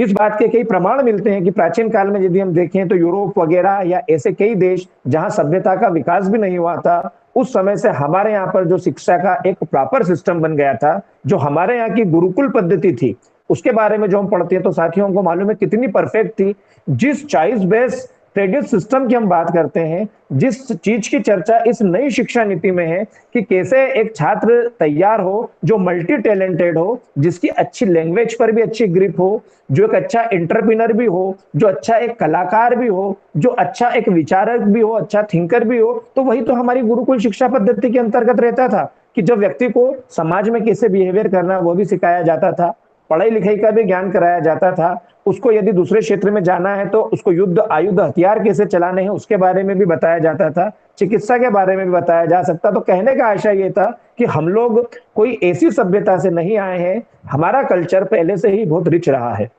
इस बात के कई प्रमाण मिलते हैं कि प्राचीन काल में यदि हम देखें तो यूरोप वगैरह या ऐसे कई देश जहां सभ्यता का विकास भी नहीं हुआ था, उस समय से हमारे यहाँ पर जो शिक्षा का एक प्रॉपर सिस्टम बन गया था, जो हमारे यहाँ की गुरुकुल पद्धति थी, उसके बारे में जो हम पढ़ते हैं तो साथियों को मालूम है कितनी परफेक्ट थी। जिस चॉइस बेस्ड क्रेडिट सिस्टम की हम बात करते हैं, जिस चीज की चर्चा इस नई शिक्षा नीति में है कि कैसे एक छात्र तैयार हो जो मल्टी टैलेंटेड हो, जिसकी अच्छी लैंग्वेज पर भी अच्छी ग्रिप हो, जो एक अच्छा एंटरप्रेन्योर भी हो, जो अच्छा एक कलाकार भी हो, जो अच्छा एक विचारक भी हो, अच्छा थिंकर भी हो, तो वही तो हमारी गुरुकुल शिक्षा पद्धति के अंतर्गत रहता था कि जब व्यक्ति को समाज में कैसे बिहेवियर करना वो भी सिखाया जाता था, पढ़ाई लिखाई का भी ज्ञान कराया जाता था, उसको यदि दूसरे क्षेत्र में जाना है तो उसको युद्ध आयुध हथियार कैसे चलाने हैं उसके बारे में भी बताया जाता था, चिकित्सा के बारे में भी बताया जा सकता। तो कहने का आशय ये था कि हम लोग कोई ऐसी सभ्यता से नहीं आए हैं, हमारा कल्चर पहले से ही बहुत रिच रहा है।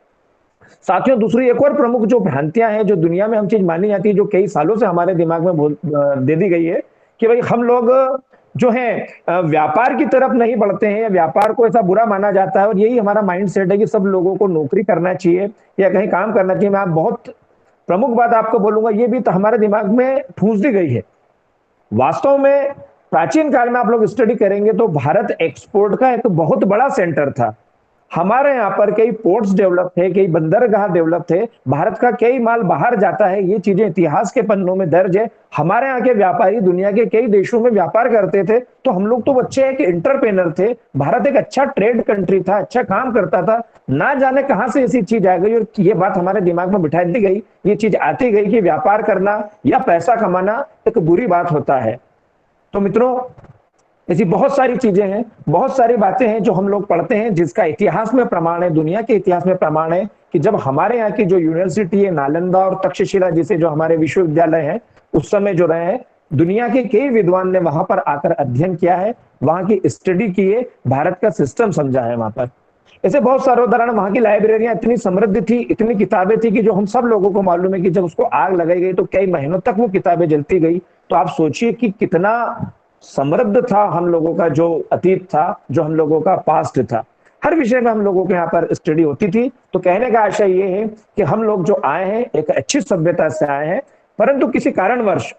साथियों, दूसरी एक और प्रमुख जो भ्रांतियां हैं, जो दुनिया में हम चीज मानी जाती है, जो कई सालों से हमारे दिमाग में दे दी गई है कि भाई हम लोग जो है व्यापार की तरफ नहीं बढ़ते हैं, व्यापार को ऐसा बुरा माना जाता है और यही हमारा माइंड सेट है कि सब लोगों को नौकरी करना चाहिए या कहीं काम करना चाहिए। मैं आप बहुत प्रमुख बात आपको बोलूंगा, ये भी तो हमारे दिमाग में ठूस दी गई है। वास्तव में प्राचीन काल में आप लोग स्टडी करेंगे तो भारत एक्सपोर्ट का एक बहुत बड़ा सेंटर था। हमारे यहाँ पर कई पोर्ट्स डेवलप थे, कई बंदरगाह डेवलप थे, भारत का कई माल बाहर जाता है, ये चीजें इतिहास के पन्नों में दर्ज है। हमारे यहाँ के व्यापारी दुनिया के कई देशों में व्यापार करते थे, तो हम लोग तो अच्छे एक इंटरप्रेनर थे। भारत एक अच्छा ट्रेड कंट्री था, अच्छा काम करता था। ना जाने कहां से ऐसी चीज आ गई और ये बात हमारे दिमाग में बिठा दी गई, ये चीज आती गई कि व्यापार करना या पैसा कमाना एक बुरी बात होता है। तो मित्रों, ऐसी बहुत सारी चीजें हैं, बहुत सारी बातें हैं जो हम लोग पढ़ते हैं, जिसका इतिहास में प्रमाण है, दुनिया के इतिहास में प्रमाण है कि जब हमारे यहाँ की जो यूनिवर्सिटी है नालंदा और तक्षशिला जिसे जो हमारे विश्वविद्यालय हैं, उस समय जो रहे हैं, दुनिया के कई विद्वान ने वहां पर आकर अध्ययन किया है, वहां की स्टडी की है, भारत का सिस्टम समझा है वहां पर। ऐसे बहुत सारे उदाहरण, वहां की लाइब्रेरियां इतनी समृद्ध थी, इतनी किताबें थी कि जो हम सब लोगों को मालूम है कि जब उसको आग लगाई गई तो कई महीनों तक वो किताबें जलती गई। तो आप सोचिए कि कितना समृद्ध था हम लोगों का जो अतीत था, जो हम लोगों का पास्ट था। हर विषय में हम लोगों के यहाँ पर स्टडी होती थी। तो कहने का आशय ये है कि हम लोग जो आए हैं एक अच्छी सभ्यता से आए हैं, परंतु किसी कारणवश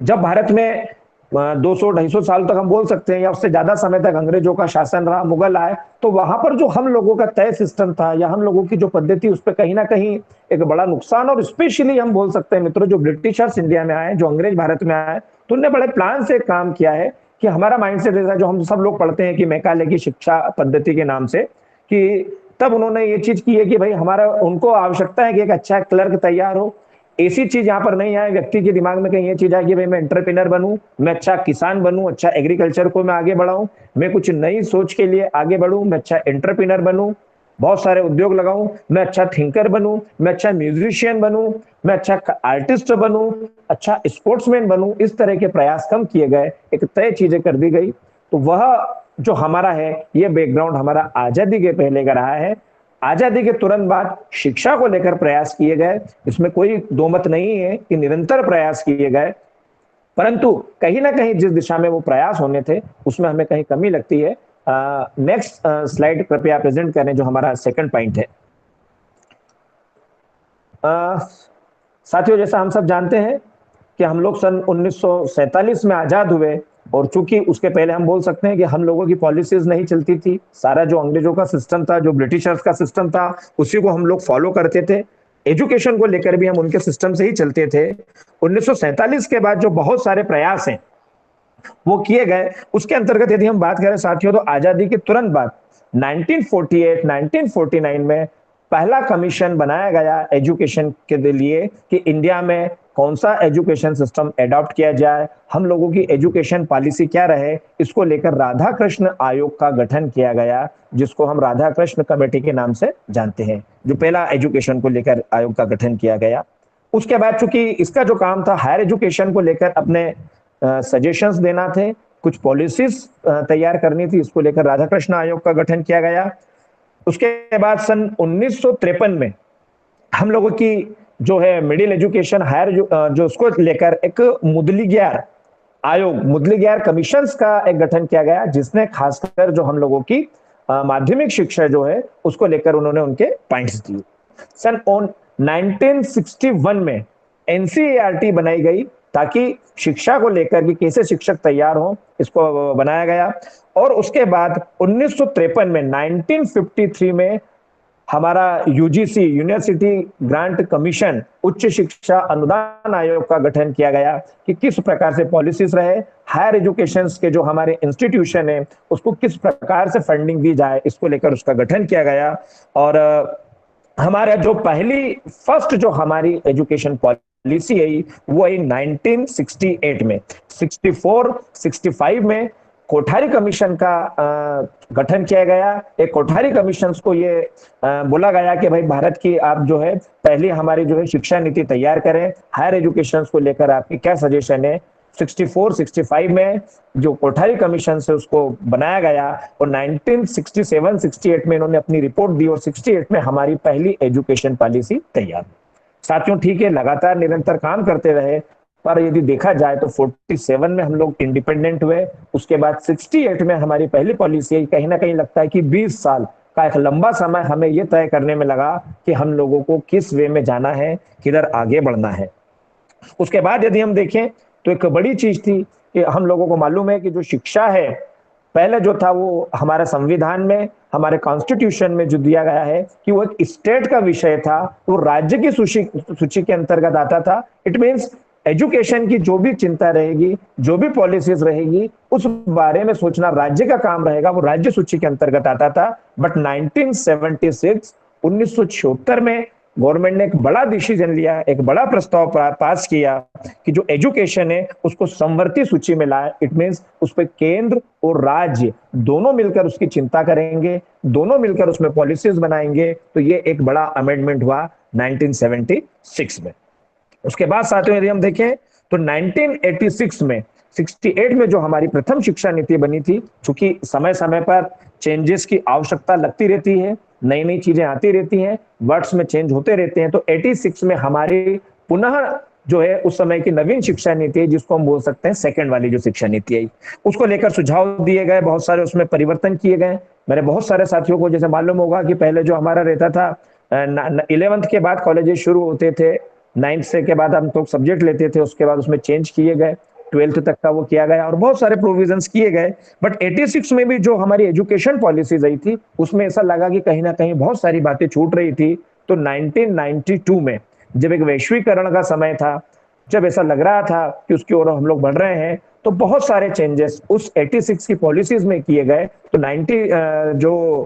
जब भारत में 200-250 साल तक हम बोल सकते हैं या उससे ज्यादा समय तक अंग्रेजों का शासन रहा, मुगल आए, तो वहां पर जो हम लोगों का तय सिस्टम था या हम लोगों की जो पद्धति, उस पर कहीं ना कहीं एक बड़ा नुकसान, और स्पेशली हम बोल सकते हैं मित्रों, जो ब्रिटिशर्स इंडिया में आए, जो अंग्रेज भारत में आए, तो उन्होंने बड़े प्लान से काम किया है कि हमारा माइंडसेट ऐसा, जो हम सब लोग पढ़ते हैं कि मैकाले की शिक्षा पद्धति के नाम से, कि तब उन्होंने ये चीज की है कि भाई हमारा, उनको आवश्यकता है कि एक अच्छा क्लर्क तैयार हो। ऐसी चीज यहाँ पर नहीं आए व्यक्ति के दिमाग में कहीं ये चीज आए कि भाई मैं एंटरप्रेन्योर बनूं, मैं अच्छा किसान बनूं, अच्छा एग्रीकल्चर को मैं आगे बढ़ाऊं, मैं कुछ नई सोच के लिए आगे बढ़ूं, मैं अच्छा एंटरप्रेन्योर बनूं, बहुत सारे उद्योग लगाऊं, मैं अच्छा थिंकर बनूं, मैं अच्छा म्यूजिशियन बनूं, मैं अच्छा आर्टिस्ट बनूं, अच्छा स्पोर्ट्समैन बनूं। इस तरह के प्रयास कम किए गए, एक तय चीजें कर दी गई। तो वह जो हमारा है, ये बैकग्राउंड हमारा आजादी के पहले का रहा है। आजादी के तुरंत बाद शिक्षा को लेकर प्रयास किए गए, इसमें कोई दो मत नहीं है कि निरंतर प्रयास किए गए, परंतु कहीं ना कहीं जिस दिशा में वो प्रयास होने थे उसमें हमें कहीं कमी लगती है। नेक्स्ट स्लाइड कृपया प्रेजेंट करें, जो हमारा सेकंड पॉइंट है। साथियों, जैसा हम सब जानते हैं कि हम लोग सन 1947 में आजाद हुए, और चूंकि उसके पहले हम बोल सकते हैं कि हम लोगों की पॉलिसीज नहीं चलती थी, सारा जो अंग्रेजों का सिस्टम था, जो ब्रिटिशर्स का सिस्टम था, उसी को हम लोग फॉलो करते थे। एजुकेशन को लेकर भी हम उनके सिस्टम से ही चलते थे। 1947 के बाद जो बहुत सारे प्रयास हैं वो किए गए, उसके अंतर्गत यदि हम बात करें साथियों, तो आजादी के तुरंत बाद 1948 1949 में पहला कमीशन बनाया गया एजुकेशन के लिए कि इंडिया में कौन सा एजुकेशन सिस्टम एडॉप्ट किया जाए, हम लोगों की एजुकेशन पॉलिसी क्या रहे, इसको लेकर राधा कृष्ण आयोग का गठन किया गया, जिसको हम राधा कृष्ण कमेटी के नाम से जानते हैं, जो पहला एजुकेशन को लेकर आयोग का गठन किया गया। उसके बाद चूंकि इसका जो काम था हायर एजुकेशन को लेकर अपने सजेशंस देना थे, कुछ पॉलिसीज तैयार करनी थी, इसको लेकर राधा कृष्ण आयोग का गठन किया गया। उसके बाद सन 1953 में हम लोगों की जो है मिडिल एजुकेशन, हायर जो उसको लेकर एक मुदलियार आयोग, मुदलियार कमीशंस का एक गठन किया गया, जिसने खासकर जो हम लोगों की माध्यमिक शिक्षा जो है उसको लेकर उन्होंने उनके पॉइंट्स दिए। सन 1961 में एनसीईआरटी बनाई गई ताकि शिक्षा को लेकर कि कैसे शिक्षक तैयार हो, इसको बनाया गया। और उसके बाद 1953 में 1953 में हमारा यूजीसी यूनिवर्सिटी ग्रांट कमीशन उच्च शिक्षा अनुदान आयोग का गठन किया गया कि किस प्रकार से पॉलिसीज रहे, हायर एजुकेशन के जो हमारे इंस्टीट्यूशन है उसको किस प्रकार से फंडिंग दी जाए, इसको लेकर उसका गठन किया गया। और हमारा जो पहली फर्स्ट जो हमारी एजुकेशन पॉलिसी है वो है 1968 में। 64 65 में कोठारी कमीशन का गठन किया गया। एक कोठारी कमीशन को ये बोला गया कि भाई भारत की आप जो है पहले हमारी जो है शिक्षा नीति तैयार करें, हायर एजुकेशन को लेकर आपकी क्या सजेशन है। 64 65 में जो कोठारी कमीशन से उसको बनाया गया और 1967 68 में इन्होंने अपनी रिपोर्ट दी और 68 में हमारी पहली एजुकेशन पॉलिसी तैयार। साथियों ठीक है, लगातार निरंतर काम करते रहे, पर यदि देखा जाए तो 47 में हम लोग इंडिपेंडेंट हुए, उसके बाद 68 में हमारी पहली पॉलिसी। कहीं ना कहीं लगता है कि 20 साल का एक लंबा समय हमें यह तय करने में लगा कि हम लोगों को किस वे में जाना है, किधर आगे बढ़ना है। उसके बाद यदि हम देखें तो एक बड़ी चीज थी कि हम लोगों को मालूम है कि जो शिक्षा है पहले जो था वो हमारे संविधान में, हमारे कॉन्स्टिट्यूशन में जो दिया गया है कि वो एक स्टेट का विषय था, वो राज्य की सूची के अंतर्गत आता था। इट मीन्स एजुकेशन की जो भी चिंता रहेगी, जो भी पॉलिसीज रहेगी, उस बारे में सोचना राज्य का काम रहेगा, वो राज्य सूची के अंतर्गत आता था। बट 1976 में गवर्नमेंट ने एक बड़ा डिसीजन लिया, एक बड़ा प्रस्ताव पास किया कि जो एजुकेशन है उसको समवर्ती सूची में लाए। इट मीन्स उस पर केंद्र और राज्य दोनों मिलकर उसकी चिंता करेंगे, दोनों मिलकर उसमें पॉलिसीज बनाएंगे। तो ये एक बड़ा अमेंडमेंट हुआ 1976 में। उसके बाद साथियों यदि हम देखें तो 1986 में 68 में जो हमारी प्रथम शिक्षा नीति बनी थी, चूंकि समय समय पर चेंजेस की आवश्यकता लगती रहती है, नई नई चीजें आती रहती हैं, वर्ड्स में चेंज होते रहते हैं, तो 86 में हमारी पुनः जो है उस समय की नवीन शिक्षा नीति है, जिसको हम बोल सकते हैं सेकंड वाली जो शिक्षा नीति है, उसको लेकर सुझाव दिए गए, बहुत सारे उसमें परिवर्तन किए गए। मेरे बहुत सारे साथियों को जैसे मालूम होगा कि पहले जो हमारा रहता था 11th के बाद कॉलेजेस शुरू होते थे, 9th से के बाद हम तो सब्जेक्ट लेते थे, उसके बाद उसमें चेंज किए गए, 12th तक का वो किया गया और बहुत सारे प्रोविजंस किए गए। बट 86 में भी जो हमारी एजुकेशन पॉलिसीज आई थी उसमें ऐसा लगा कि कहीं ना कहीं बहुत सारी बातें छूट रही थी। तो 1992 में जब एक वैश्वीकरण का समय था, जब ऐसा लग रहा था कि उसकी ओर हम लोग बढ़ रहे हैं, तो बहुत सारे चेंजेस उस 86 की पॉलिसीज में किए गए। तो 90 जो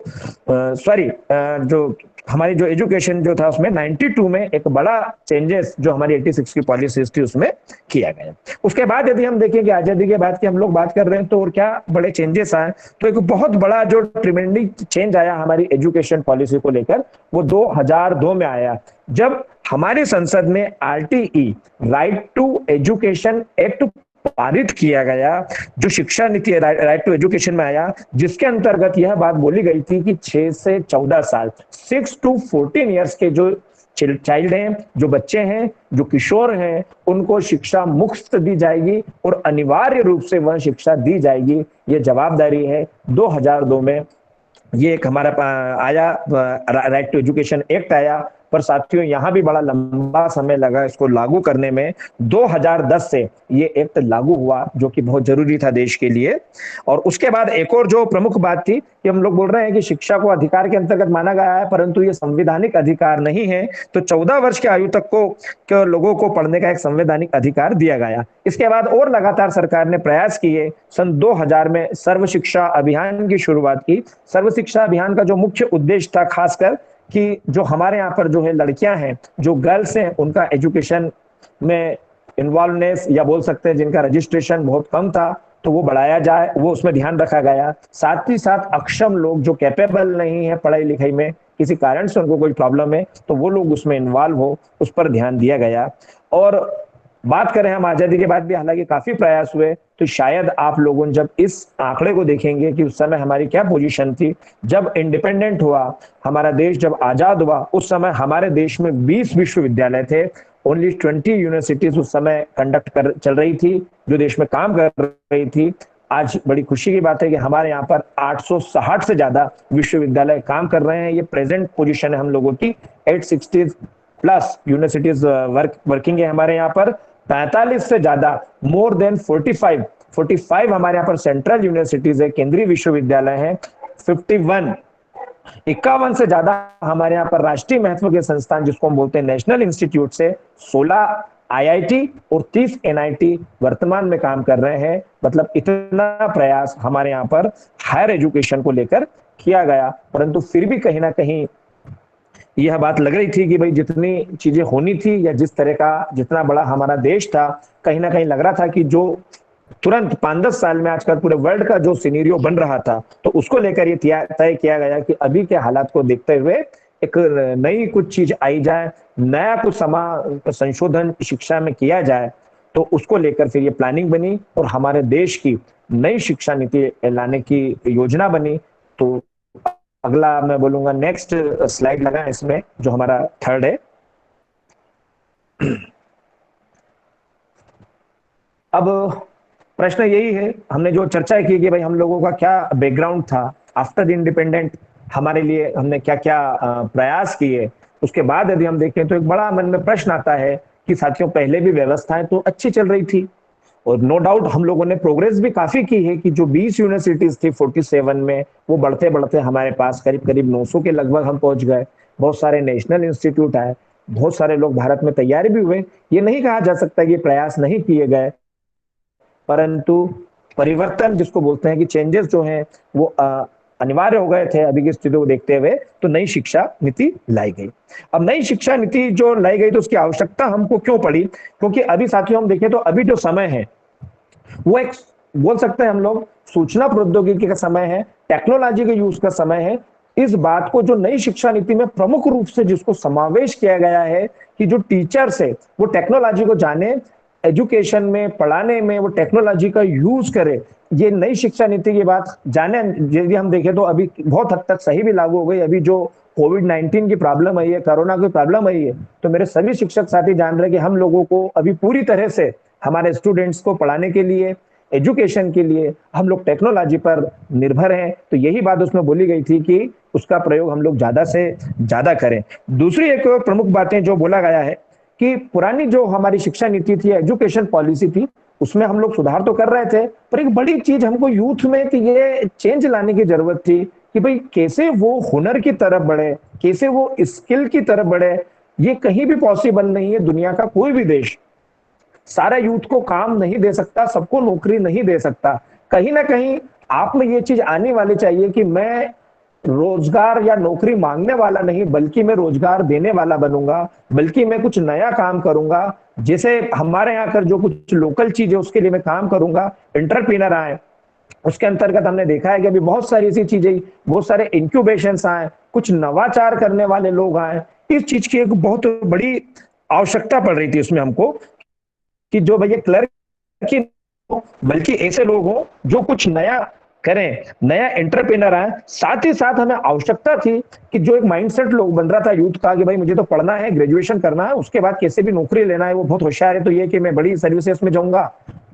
हमारी जो एजुकेशन जो था उसमें 92 में एक बड़ा चेंजेस जो हमारी 86 की पॉलिसीज थी उसमें किया गया। उसके बाद यदि हम देखें कि आजादी के बाद की हम लोग बात कर रहे हैं तो और क्या बड़े चेंजेस आए, तो एक बहुत बड़ा जो ट्रिमेंडस चेंज आया हमारी एजुकेशन पॉलिसी को लेकर, वो 2002 में आया, जब हमारी संसद में RTE right to education act पारित किया गया। जो शिक्षा नीति राइट टू एजुकेशन में आया, जिसके अंतर्गत यह बात बोली गई थी कि 6 से 14 साल 6 to 14 इयर्स के जो चाइल्ड हैं, जो बच्चे हैं, जो किशोर हैं, उनको शिक्षा मुफ्त दी जाएगी और अनिवार्य रूप से वह शिक्षा दी जाएगी। ये जवाबदारी है। 2002 में ये एक हमारा आया राइट टू एजुकेशन एक्ट आया, पर साथियों यहां भी बड़ा लंबा समय लगा इसको लागू करने में। 2010 से ये एक्ट लागू हुआ, जो कि बहुत जरूरी था देश के लिए। और उसके बाद एक और जो प्रमुख बात थी कि हम लोग बोल रहे हैं कि शिक्षा को अधिकार के अंतर्गत माना गया है, परंतु ये संवैधानिक अधिकार नहीं है। तो 14 वर्ष की आयु तक को लोगों को पढ़ने का एक संवैधानिक अधिकार दिया गया। इसके बाद और लगातार सरकार ने प्रयास किए। सन 2000 में सर्व शिक्षा अभियान की शुरुआत की। सर्व शिक्षा अभियान का जो मुख्य उद्देश्य था खासकर कि जो हमारे यहाँ पर जो है लड़कियां हैं, जो गर्ल्स हैं, उनका एजुकेशन में इन्वॉल्वनेस या बोल सकते हैं जिनका रजिस्ट्रेशन बहुत कम था, तो वो बढ़ाया जाए, वो उसमें ध्यान रखा गया। साथ ही साथ अक्षम लोग जो कैपेबल नहीं है पढ़ाई लिखाई में, किसी कारण से उनको कोई प्रॉब्लम है, तो वो लोग उसमें इन्वॉल्व हो, उस पर ध्यान दिया गया। और बात करें हम आजादी के बाद भी हालांकि काफी प्रयास हुए, तो शायद आप लोगों जब इस आंकड़े को देखेंगे कि उस समय हमारी क्या पोजीशन थी, जब इंडिपेंडेंट हुआ हमारा देश, जब आजाद हुआ, उस समय हमारे देश में 20 विश्वविद्यालय थे। ओनली 20 यूनिवर्सिटीज उस समय चल रही थी, जो देश में काम कर रही थी। आज बड़ी खुशी की बात है कि हमारे यहाँ पर 860 से ज्यादा विश्वविद्यालय काम कर रहे हैं। ये प्रेजेंट पोजीशन है हम लोगों की। 860 प्लस यूनिवर्सिटीज वर्किंग है हमारे यहाँ पर। 45 से ज्यादा, मोर देन 45 हमारे यहाँ पर सेंट्रल यूनिवर्सिटीज है, केंद्रीय विश्वविद्यालय है। 51 से ज्यादा हमारे यहाँ पर राष्ट्रीय महत्व के संस्थान जिसको हम बोलते हैं नेशनल इंस्टीट्यूट से, 16 आईआईटी और 30 एनआईटी वर्तमान में काम कर रहे हैं। मतलब इतना प्रयास हमारे यहाँ पर हायर एजुकेशन को लेकर किया गया, परंतु फिर भी कहीं ना कहीं यह बात लग रही थी कि भाई जितनी चीजें होनी थी या जिस तरह का जितना बड़ा हमारा देश था, कहीं ना कहीं लग रहा था कि जो तुरंत 5-10 साल में आजकल पूरे वर्ल्ड का जो सिनेरियो बन रहा था, तो उसको लेकर ये तय किया गया कि अभी के हालात को देखते हुए एक नई कुछ चीज आई जाए, नया कुछ संशोधन शिक्षा में किया जाए। तो उसको लेकर फिर ये प्लानिंग बनी और हमारे देश की नई शिक्षा नीति लाने की योजना बनी। तो अगला मैं बोलूंगा, नेक्स्ट स्लाइड लगा इसमें, जो हमारा थर्ड है। अब प्रश्न यही है, हमने जो चर्चा की कि भाई हम लोगों का क्या बैकग्राउंड था आफ्टर द इंडिपेंडेंट, हमारे लिए हमने क्या क्या प्रयास किए। उसके बाद यदि हम देखें तो एक बड़ा मन में प्रश्न आता है कि साथियों पहले भी व्यवस्थाएं तो अच्छी चल रही थी और नो डाउट हम लोगों ने प्रोग्रेस भी काफी की है कि जो 20 यूनिवर्सिटीज थी 47 में, वो बढ़ते बढ़ते हमारे पास करीब करीब 900 के लगभग हम पहुंच गए। बहुत सारे नेशनल इंस्टीट्यूट आए, बहुत सारे लोग भारत में तैयारी भी हुए। ये नहीं कहा जा सकता कि प्रयास नहीं किए गए, परंतु परिवर्तन जिसको बोलते हैं कि चेंजेस जो हैं वो अनिवार्य हो गए थे अभी की स्थिति को देखते हुए। तो नई शिक्षा नीति लाई गई। अब नई शिक्षा नीति जो लाई गई तो उसकी आवश्यकता हमको क्यों पड़ी? क्योंकि अभी साथियों हम देखें तो अभी जो समय है वो एक बोल सकते हैं हम लोग सूचना प्रौद्योगिकी का समय है, टेक्नोलॉजी के यूज का समय है। इस बात को जो नई शिक्षा नीति में प्रमुख रूप से जिसको समावेश किया गया है कि जो टीचर्स है वो टेक्नोलॉजी को जाने, एजुकेशन में पढ़ाने में वो टेक्नोलॉजी का यूज करे। ये नई शिक्षा नीति की बात जाने, यदि हम देखें तो अभी बहुत हद तक सही भी लागू हो गई। अभी जो कोविड-19 की प्रॉब्लम आई है, कोरोना की प्रॉब्लम आई है, तो मेरे सभी शिक्षक साथी जान रहे हैं कि हम लोगों को अभी पूरी तरह से हमारे स्टूडेंट्स को पढ़ाने के लिए, एजुकेशन के लिए हम लोग टेक्नोलॉजी पर निर्भर हैं। तो यही बात उसमें बोली गई थी कि उसका प्रयोग हम लोग ज्यादा से ज्यादा करें। दूसरी एक प्रमुख बातें जो बोला गया है कि पुरानी जो हमारी शिक्षा नीति थी, एजुकेशन पॉलिसी थी, उसमें हम लोग सुधार तो कर रहे थे, पर एक बड़ी चीज हमको यूथ में कि ये चेंज लाने की जरूरत थी कि भाई कैसे वो हुनर की तरफ बढ़े, कैसे वो स्किल की तरफ बढ़े। ये कहीं भी पॉसिबल नहीं है। दुनिया का कोई भी देश सारा यूथ को काम नहीं दे सकता, सबको नौकरी नहीं दे सकता। कहीं ना कहीं आप में ये चीज आनी वाली चाहिए कि मैं रोजगार या नौकरी मांगने वाला नहीं, बल्कि मैं रोजगार देने वाला बनूंगा, बल्कि मैं कुछ नया काम करूंगा। जैसे हमारे यहाँ कर जो कुछ लोकल चीज है उसके लिए मैं काम करूंगा। एंटरप्रेन्योर आए, उसके अंतर्गत हमने देखा है कि अभी बहुत सारी ऐसी चीजें, बहुत सारे इंक्यूबेशन आए, कुछ नवाचार करने वाले लोग आए। इस चीज की एक बहुत बड़ी आवश्यकता पड़ रही थी उसमें हमको कि जो भैया क्लर्क की, बल्कि ऐसे लोग हो जो कुछ नया करें, नया एंटरप्रेन्योर आए। साथ ही साथ हमें आवश्यकता थी कि जो एक माइंडसेट लोग बन रहा था यूथ का कि भाई मुझे तो पढ़ना है, ग्रेजुएशन करना है, उसके बाद कैसे भी नौकरी लेना है, वो बहुत होशियार है तो ये कि मैं बड़ी सर्विसेज में जाऊंगा,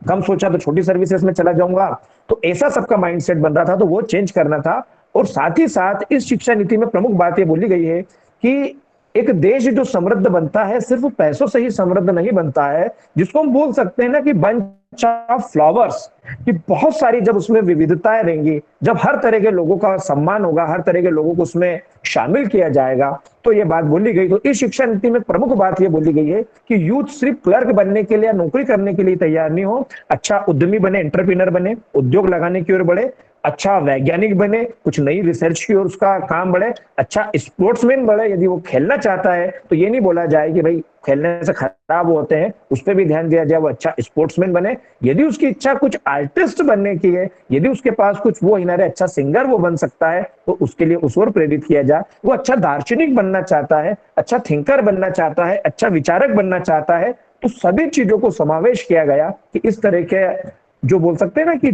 कम सोचा तो छोटी सर्विसेज में चला जाऊंगा। तो ऐसा सबका माइंडसेट बन रहा था, तो वो चेंज करना था। और साथ ही साथ इस शिक्षा नीति में प्रमुख बात ये बोली गई है कि एक देश जो समृद्ध बनता है सिर्फ पैसों से ही समृद्ध नहीं बनता है, जिसको हम बोल सकते हैं ना कि बंच ऑफ फ्लावर्स, कि बहुत सारी जब उसमें विविधताएं रहेंगी, जब हर तरह के लोगों का सम्मान होगा, हर तरह के लोगों को उसमें शामिल किया जाएगा, तो ये बात बोली गई। तो इस शिक्षा नीति में प्रमुख बात ये बोली गई है कि यूथ सिर्फ क्लर्क बनने के लिए या नौकरी करने के लिए तैयार नहीं हो, अच्छा उद्यमी बने, एंटरप्रेन्योर बने, उद्योग लगाने की ओर बढ़े, अच्छा वैज्ञानिक बने, कुछ नई रिसर्च की ओर उसका काम बढ़े, अच्छा स्पोर्ट्समैन बढ़े। यदि वो खेलना चाहता है तो ये नहीं बोला जाए कि भाई खेलने से खराब होते हैं, उस पर भी ध्यान दिया जाए, वो अच्छा स्पोर्ट्समैन बने। यदि उसकी इच्छा कुछ आर्टिस्ट बनने की है, यदि उसके पास कुछ वो हिनर है, अच्छा सिंगर वो बन सकता है, तो उसके लिए उस ओर प्रेरित किया जाए। वो अच्छा दार्शनिक बनना चाहता है, अच्छा थिंकर बनना चाहता है, अच्छा विचारक बनना चाहता है, तो सभी चीजों को समावेश किया गया कि इस तरह के जो बोल सकते हैं ना कि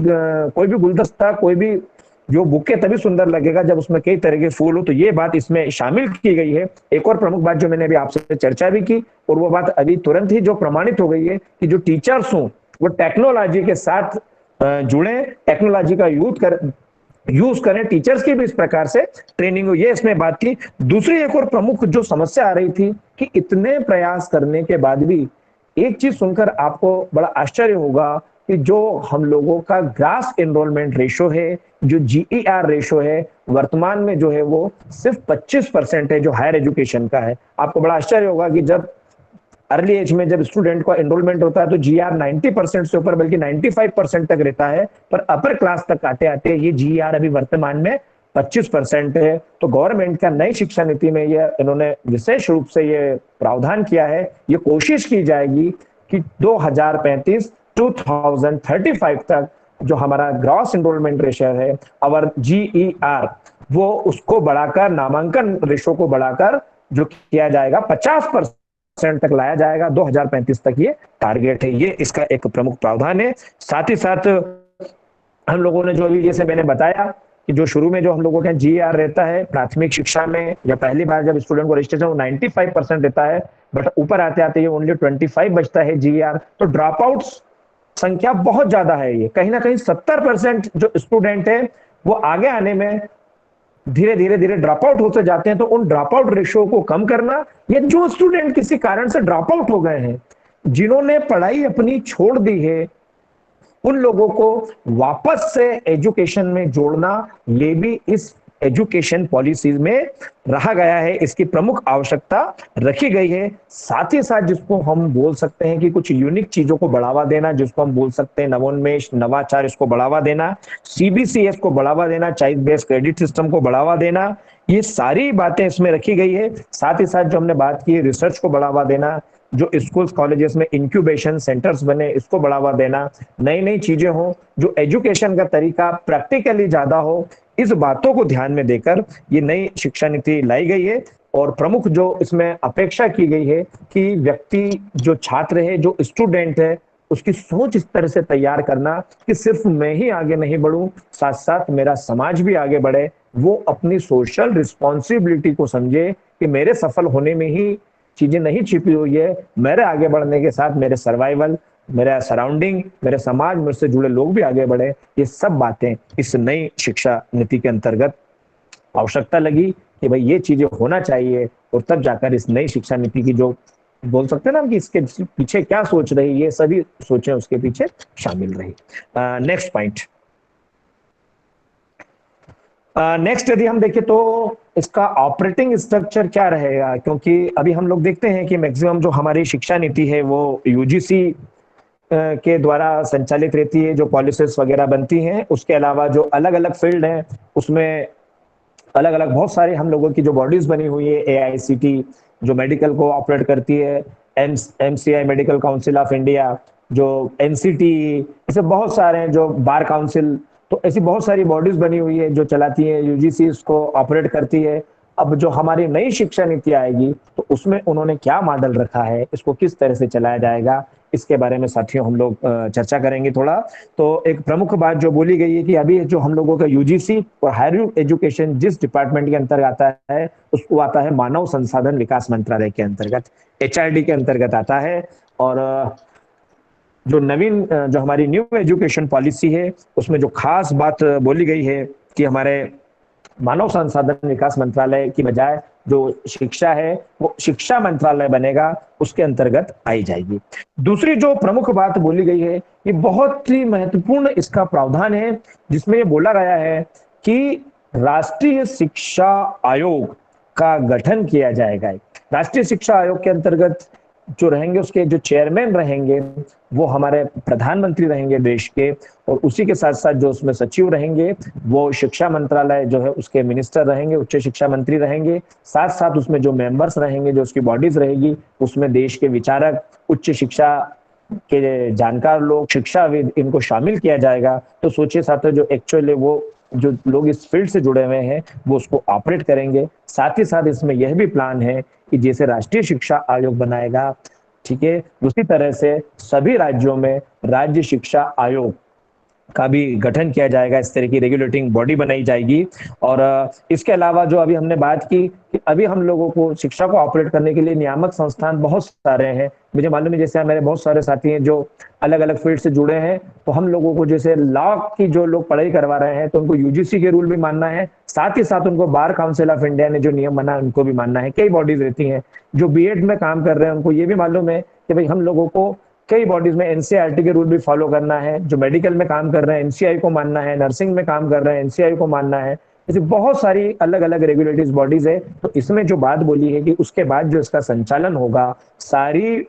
कोई भी गुलदस्ता, कोई भी जो बुके तभी सुंदर लगेगा जब उसमें कई तरह के फूल हो। तो ये बात इसमें शामिल की गई है। एक और प्रमुख बात जो मैंने अभी आपसे चर्चा भी की और वो बात अभी तुरंत ही जो प्रमाणित हो गई है कि जो टीचर्स हों वो टेक्नोलॉजी के साथ जुड़े, टेक्नोलॉजी का यूज करें, टीचर्स की भी इस प्रकार से ट्रेनिंग हो, ये इसमें बात थी। दूसरी एक और प्रमुख जो समस्या आ रही थी कि इतने प्रयास करने के बाद भी एक चीज सुनकर आपको बड़ा आश्चर्य होगा कि जो हम लोगों का ग्रास एनरोलमेंट रेशो है, जो जीईआर रेशो है, वर्तमान में जो है वो सिर्फ 25% है जो हायर एजुकेशन का है। आपको बड़ा आश्चर्य होगा कि जब अर्ली एज में जब स्टूडेंट का एनरोलमेंट होता है तो जीआर 90% से ऊपर बल्कि 95% तक रहता है, पर अपर क्लास तक आते आते ये जीआर अभी वर्तमान में 25% है। तो गवर्नमेंट का नई शिक्षा नीति में ये इन्होंने विशेष रूप से ये प्रावधान किया है, ये कोशिश की जाएगी कि 2035 2035 तक जो हमारा ग्रॉस एनरोलमेंट रेशियो है और जीईआर वो उसको बढ़ाकर, नामांकन रेशो को बढ़ाकर जो किया जाएगा 50% तक लाया जाएगा। 2035 तक ये टारगेट है, ये इसका एक प्रमुख प्रावधान है। साथ ही साथ हम लोगों ने जो अभी जैसे मैंने बताया कि जो शुरू में जो हम लोगों का जीआर रहता है प्राथमिक शिक्षा में या पहली बार जब स्टूडेंट को रजिस्ट्रेशन वो 95% रहता है, बट ऊपर आते आते ये ओनली 25 बचता है जीआर। तो ड्रॉप आउट संख्या बहुत ज्यादा है, ये कहीं ना कहीं 70% जो स्टूडेंट है वो आगे आने में धीरे धीरे धीरे ड्रॉप आउट होते जाते हैं। तो उन ड्रॉप आउट रेशियो को कम करना, या जो स्टूडेंट किसी कारण से ड्रॉप आउट हो गए हैं, जिन्होंने पढ़ाई अपनी छोड़ दी है, उन लोगों को वापस से एजुकेशन में जोड़ना, ये भी इस एजुकेशन पॉलिसी में रहा गया है, इसकी प्रमुख आवश्यकता रखी गई है। साथ ही साथ जिसको हम बोल सकते हैं कि कुछ यूनिक चीजों को बढ़ावा देना, जिसको हम बोल सकते हैं नवोन्मेष, नवाचार, इसको बढ़ावा देना, सीबीसीएस को बढ़ावा देना, चाइल्ड बेस्ड क्रेडिट सिस्टम को बढ़ावा देना, ये सारी बातें इसमें रखी गई है। साथ ही साथ जो हमने बात की रिसर्च को बढ़ावा देना, जो स्कूल्स कॉलेजेस में इंक्यूबेशन सेंटर्स बने इसको बढ़ावा देना, नई नई चीजें हो, जो एजुकेशन का तरीका प्रैक्टिकली ज्यादा हो, इस बातों को ध्यान में देकर ये नई शिक्षा नीति लाई गई है। और प्रमुख जो इसमें अपेक्षा की गई है कि व्यक्ति जो छात्र है, जो स्टूडेंट है, उसकी सोच इस तरह से तैयार करना कि सिर्फ मैं ही आगे नहीं बढ़ूं, साथ साथ मेरा समाज भी आगे बढ़े। वो अपनी सोशल रिस्पॉन्सिबिलिटी को समझे कि मेरे सफल होने में ही चीजें नहीं छिपी हुई है, मेरे आगे बढ़ने के साथ मेरे सर्वाइवल, मेरा सराउंडिंग, मेरे समाज, मुझसे जुड़े लोग भी आगे बढ़े। ये सब बातें इस नई शिक्षा नीति के अंतर्गत आवश्यकता लगी कि भाई ये चीजें होना चाहिए, और तब जाकर इस नई शिक्षा नीति की जो बोल सकते हैं ना कि इसके पीछे क्या सोच रही, ये सभी सोचें उसके पीछे शामिल रही। नेक्स्ट पॉइंट, नेक्स्ट यदि हम देखें तो इसका ऑपरेटिंग स्ट्रक्चर क्या रहेगा, क्योंकि अभी हम लोग देखते हैं कि मैक्सिमम जो हमारी शिक्षा नीति है वो यूजीसी के द्वारा संचालित रहती है, जो पॉलिसीज वगैरह बनती हैं। उसके अलावा जो अलग अलग फील्ड हैं उसमें अलग अलग बहुत सारे हम लोगों की जो बॉडीज बनी हुई है, एआईसीटी जो मेडिकल को ऑपरेट करती है, MCI medical council of India, जो एनसीटी, ऐसे बहुत सारे हैं, जो बार काउंसिल, तो ऐसी बहुत सारी बॉडीज बनी हुई है जो चलाती है, यूजीसी इसको ऑपरेट करती है। अब जो हमारी नई शिक्षा नीति आएगी तो उसमें उन्होंने क्या मॉडल रखा है, इसको किस तरह से चलाया जाएगा, इसके बारे में साथियों हम लोग चर्चा करेंगे थोड़ा। तो एक प्रमुख बात जो बोली गई है कि अभी जो हम लोगों का यूजीसी और हायर एजुकेशन जिस डिपार्टमेंट के अंतर्गत आता है उसको आता है मानव संसाधन विकास मंत्रालय के अंतर्गत, एचआरडी के अंतर्गत आता है। और जो नवीन जो हमारी न्यू एजुकेशन पॉलिसी है उसमें जो खास बात बोली गई है कि हमारे मानव संसाधन विकास मंत्रालय की बजाय जो शिक्षा है वो शिक्षा मंत्रालय बनेगा, उसके अंतर्गत आई जाएगी। दूसरी जो प्रमुख बात बोली गई है, ये बहुत ही महत्वपूर्ण इसका प्रावधान है, जिसमें ये बोला गया है कि राष्ट्रीय शिक्षा आयोग का गठन किया जाएगा। राष्ट्रीय शिक्षा आयोग के अंतर्गत जो रहेंगे उसके जो चेयरमैन रहेंगे वो हमारे प्रधानमंत्री रहेंगे देश के, और उसी के साथ साथ जो उसमें सचिव रहेंगे वो शिक्षा मंत्रालय जो है उसके मिनिस्टर रहेंगे, उच्च शिक्षा मंत्री रहेंगे। साथ साथ उसमें जो मेंबर्स रहेंगे, जो उसकी बॉडीज रहेगी, उसमें देश के विचारक, उच्च शिक्षा के जानकार लोग, शिक्षाविद, इनको शामिल किया जाएगा। तो सोचिए साथियों, जो एक्चुअली वो जो लोग इस फील्ड से जुड़े हुए हैं वो उसको ऑपरेट करेंगे। साथ ही साथ इसमें यह भी प्लान है कि जैसे राष्ट्रीय शिक्षा आयोग बनाएगा, ठीक है, उसी तरह से सभी राज्यों में राज्य शिक्षा आयोग का भी गठन किया जाएगा, इस तरह की रेगुलेटिंग बॉडी बनाई जाएगी। और इसके अलावा जो अभी हमने बात की कि अभी हम लोगों को शिक्षा को ऑपरेट करने के लिए नियामक संस्थान बहुत सारे हैं। मुझे मालूम है जैसे मेरे बहुत सारे साथी हैं जो अलग अलग फील्ड से जुड़े हैं, तो हम लोगों को जैसे लॉ की जो लोग पढ़ाई करवा रहे हैं तो उनको यूजीसी के रूल भी मानना है, साथ ही साथ उनको बार काउंसिल ऑफ इंडिया ने जो नियम बना है उनको भी मानना है। कई बॉडीज रहती हैं जो बीएड में काम कर रहे हैं, उनको ये भी मालूम है कि भाई हम लोगों को कई बॉडीज में एनसीईआरटी के रूल भी फॉलो करना है। जो मेडिकल में काम कर रहे हैं एनसीआई को मानना है, नर्सिंग में काम कर रहे हैं एनसीआई को मानना है। ऐसी बहुत सारी अलग अलग रेगुलेटरी बॉडीज है। तो इसमें जो बात बोली है कि उसके बाद जो इसका संचालन होगा, सारी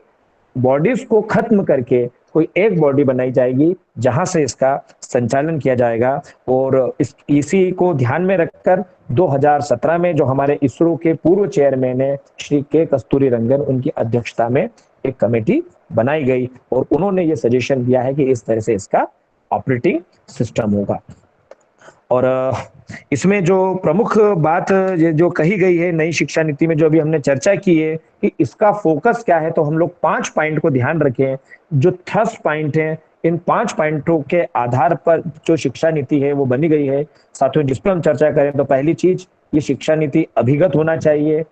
बॉडीज को खत्म करके कोई एक बॉडी बनाई जाएगी जहां से इसका संचालन किया जाएगा। और इसी को ध्यान में रखकर 2017 में जो हमारे इसरो के पूर्व चेयरमैन है श्री के कस्तूरी रंगन, उनकी अध्यक्षता में एक कमेटी बनाई गई और उन्होंने ये सजेशन दिया है कि इस तरह से इसका ऑपरेटिंग सिस्टम होगा। और इसमें जो प्रमुख बात जो कही गई है नई शिक्षा नीति में, जो अभी हमने चर्चा की है कि इसका फोकस क्या है, तो हम लोग 5 पॉइंट को ध्यान रखें जो थ्रस्ट पॉइंट है। इन 5 पॉइंटों के आधार पर जो शिक्षा नीति है वो बनी गई है। साथियों, जिस पर हम चर्चा करें तो पहली चीज, ये शिक्षा नीति अभिगत होना चाहिए,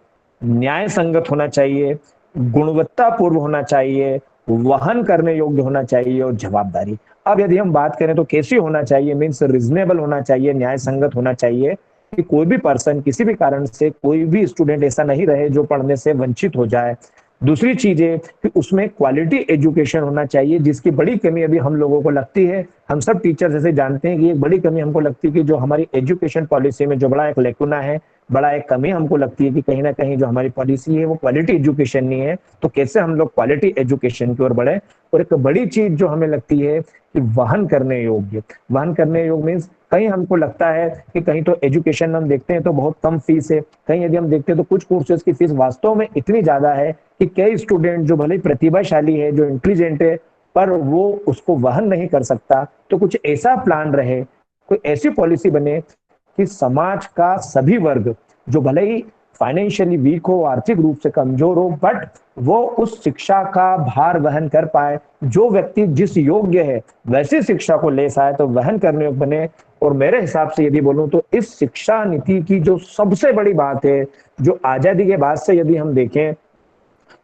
न्याय संगत होना चाहिए, गुणवत्तापूर्ण होना चाहिए, वहन करने योग्य होना चाहिए और जवाबदारी। अब यदि हम बात करें तो कैसी होना चाहिए, मीन्स रीजनेबल होना चाहिए, न्याय संगत होना चाहिए कि कोई भी पर्सन किसी भी कारण से, कोई भी स्टूडेंट ऐसा नहीं रहे जो पढ़ने से वंचित हो जाए। दूसरी चीज है कि उसमें क्वालिटी एजुकेशन होना चाहिए, जिसकी बड़ी कमी अभी हम लोगों को लगती है। हम सब टीचर्स ऐसे जानते हैं कि एक बड़ी कमी हमको लगती है कि जो हमारी एजुकेशन पॉलिसी में जो बड़ा एक लेकुना है, बड़ा एक कमी हमको लगती है कि कहीं ना कहीं जो हमारी पॉलिसी है वो क्वालिटी एजुकेशन नहीं है। तो कैसे हम लोग क्वालिटी एजुकेशन की ओर बढ़े। और एक बड़ी चीज जो हमें लगती है कि वहन करने योग्य, वहन करने योग्य मीन्स कहीं हमको लगता है कि कहीं तो एजुकेशन हम देखते हैं तो बहुत कम फीस है, कहीं यदि हम देखते हैं तो कुछ कोर्सेज की फीस वास्तव में इतनी ज्यादा है कि कई स्टूडेंट जो भले प्रतिभाशाली है, जो इंटेलिजेंट है, पर वो उसको वहन नहीं कर सकता। तो कुछ ऐसा प्लान रहे, कोई ऐसी पॉलिसी बने कि समाज का सभी वर्ग जो भले ही फाइनेंशियली वीक हो, आर्थिक रूप से कमजोर हो, बट वो उस शिक्षा का भार वहन कर पाए। जो व्यक्ति जिस योग्य है वैसी शिक्षा को ले पाए तो वहन करने योग्य बने। और मेरे हिसाब से यदि बोलूं तो इस शिक्षा नीति की जो सबसे बड़ी बात है, जो आजादी के बाद से यदि हम देखें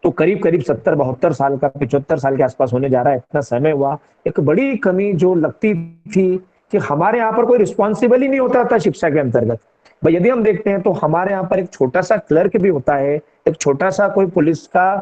तो करीब करीब 70-72 साल का, 75 साल के आसपास होने जा रहा है, इतना समय हुआ। एक बड़ी कमी जो लगती थी कि हमारे यहाँ पर कोई रिस्पॉन्सिबल ही नहीं होता था शिक्षा के अंतर्गत। भाई यदि हम देखते हैं तो हमारे यहाँ पर एक छोटा सा क्लर्क भी होता है, एक छोटा सा कोई पुलिस का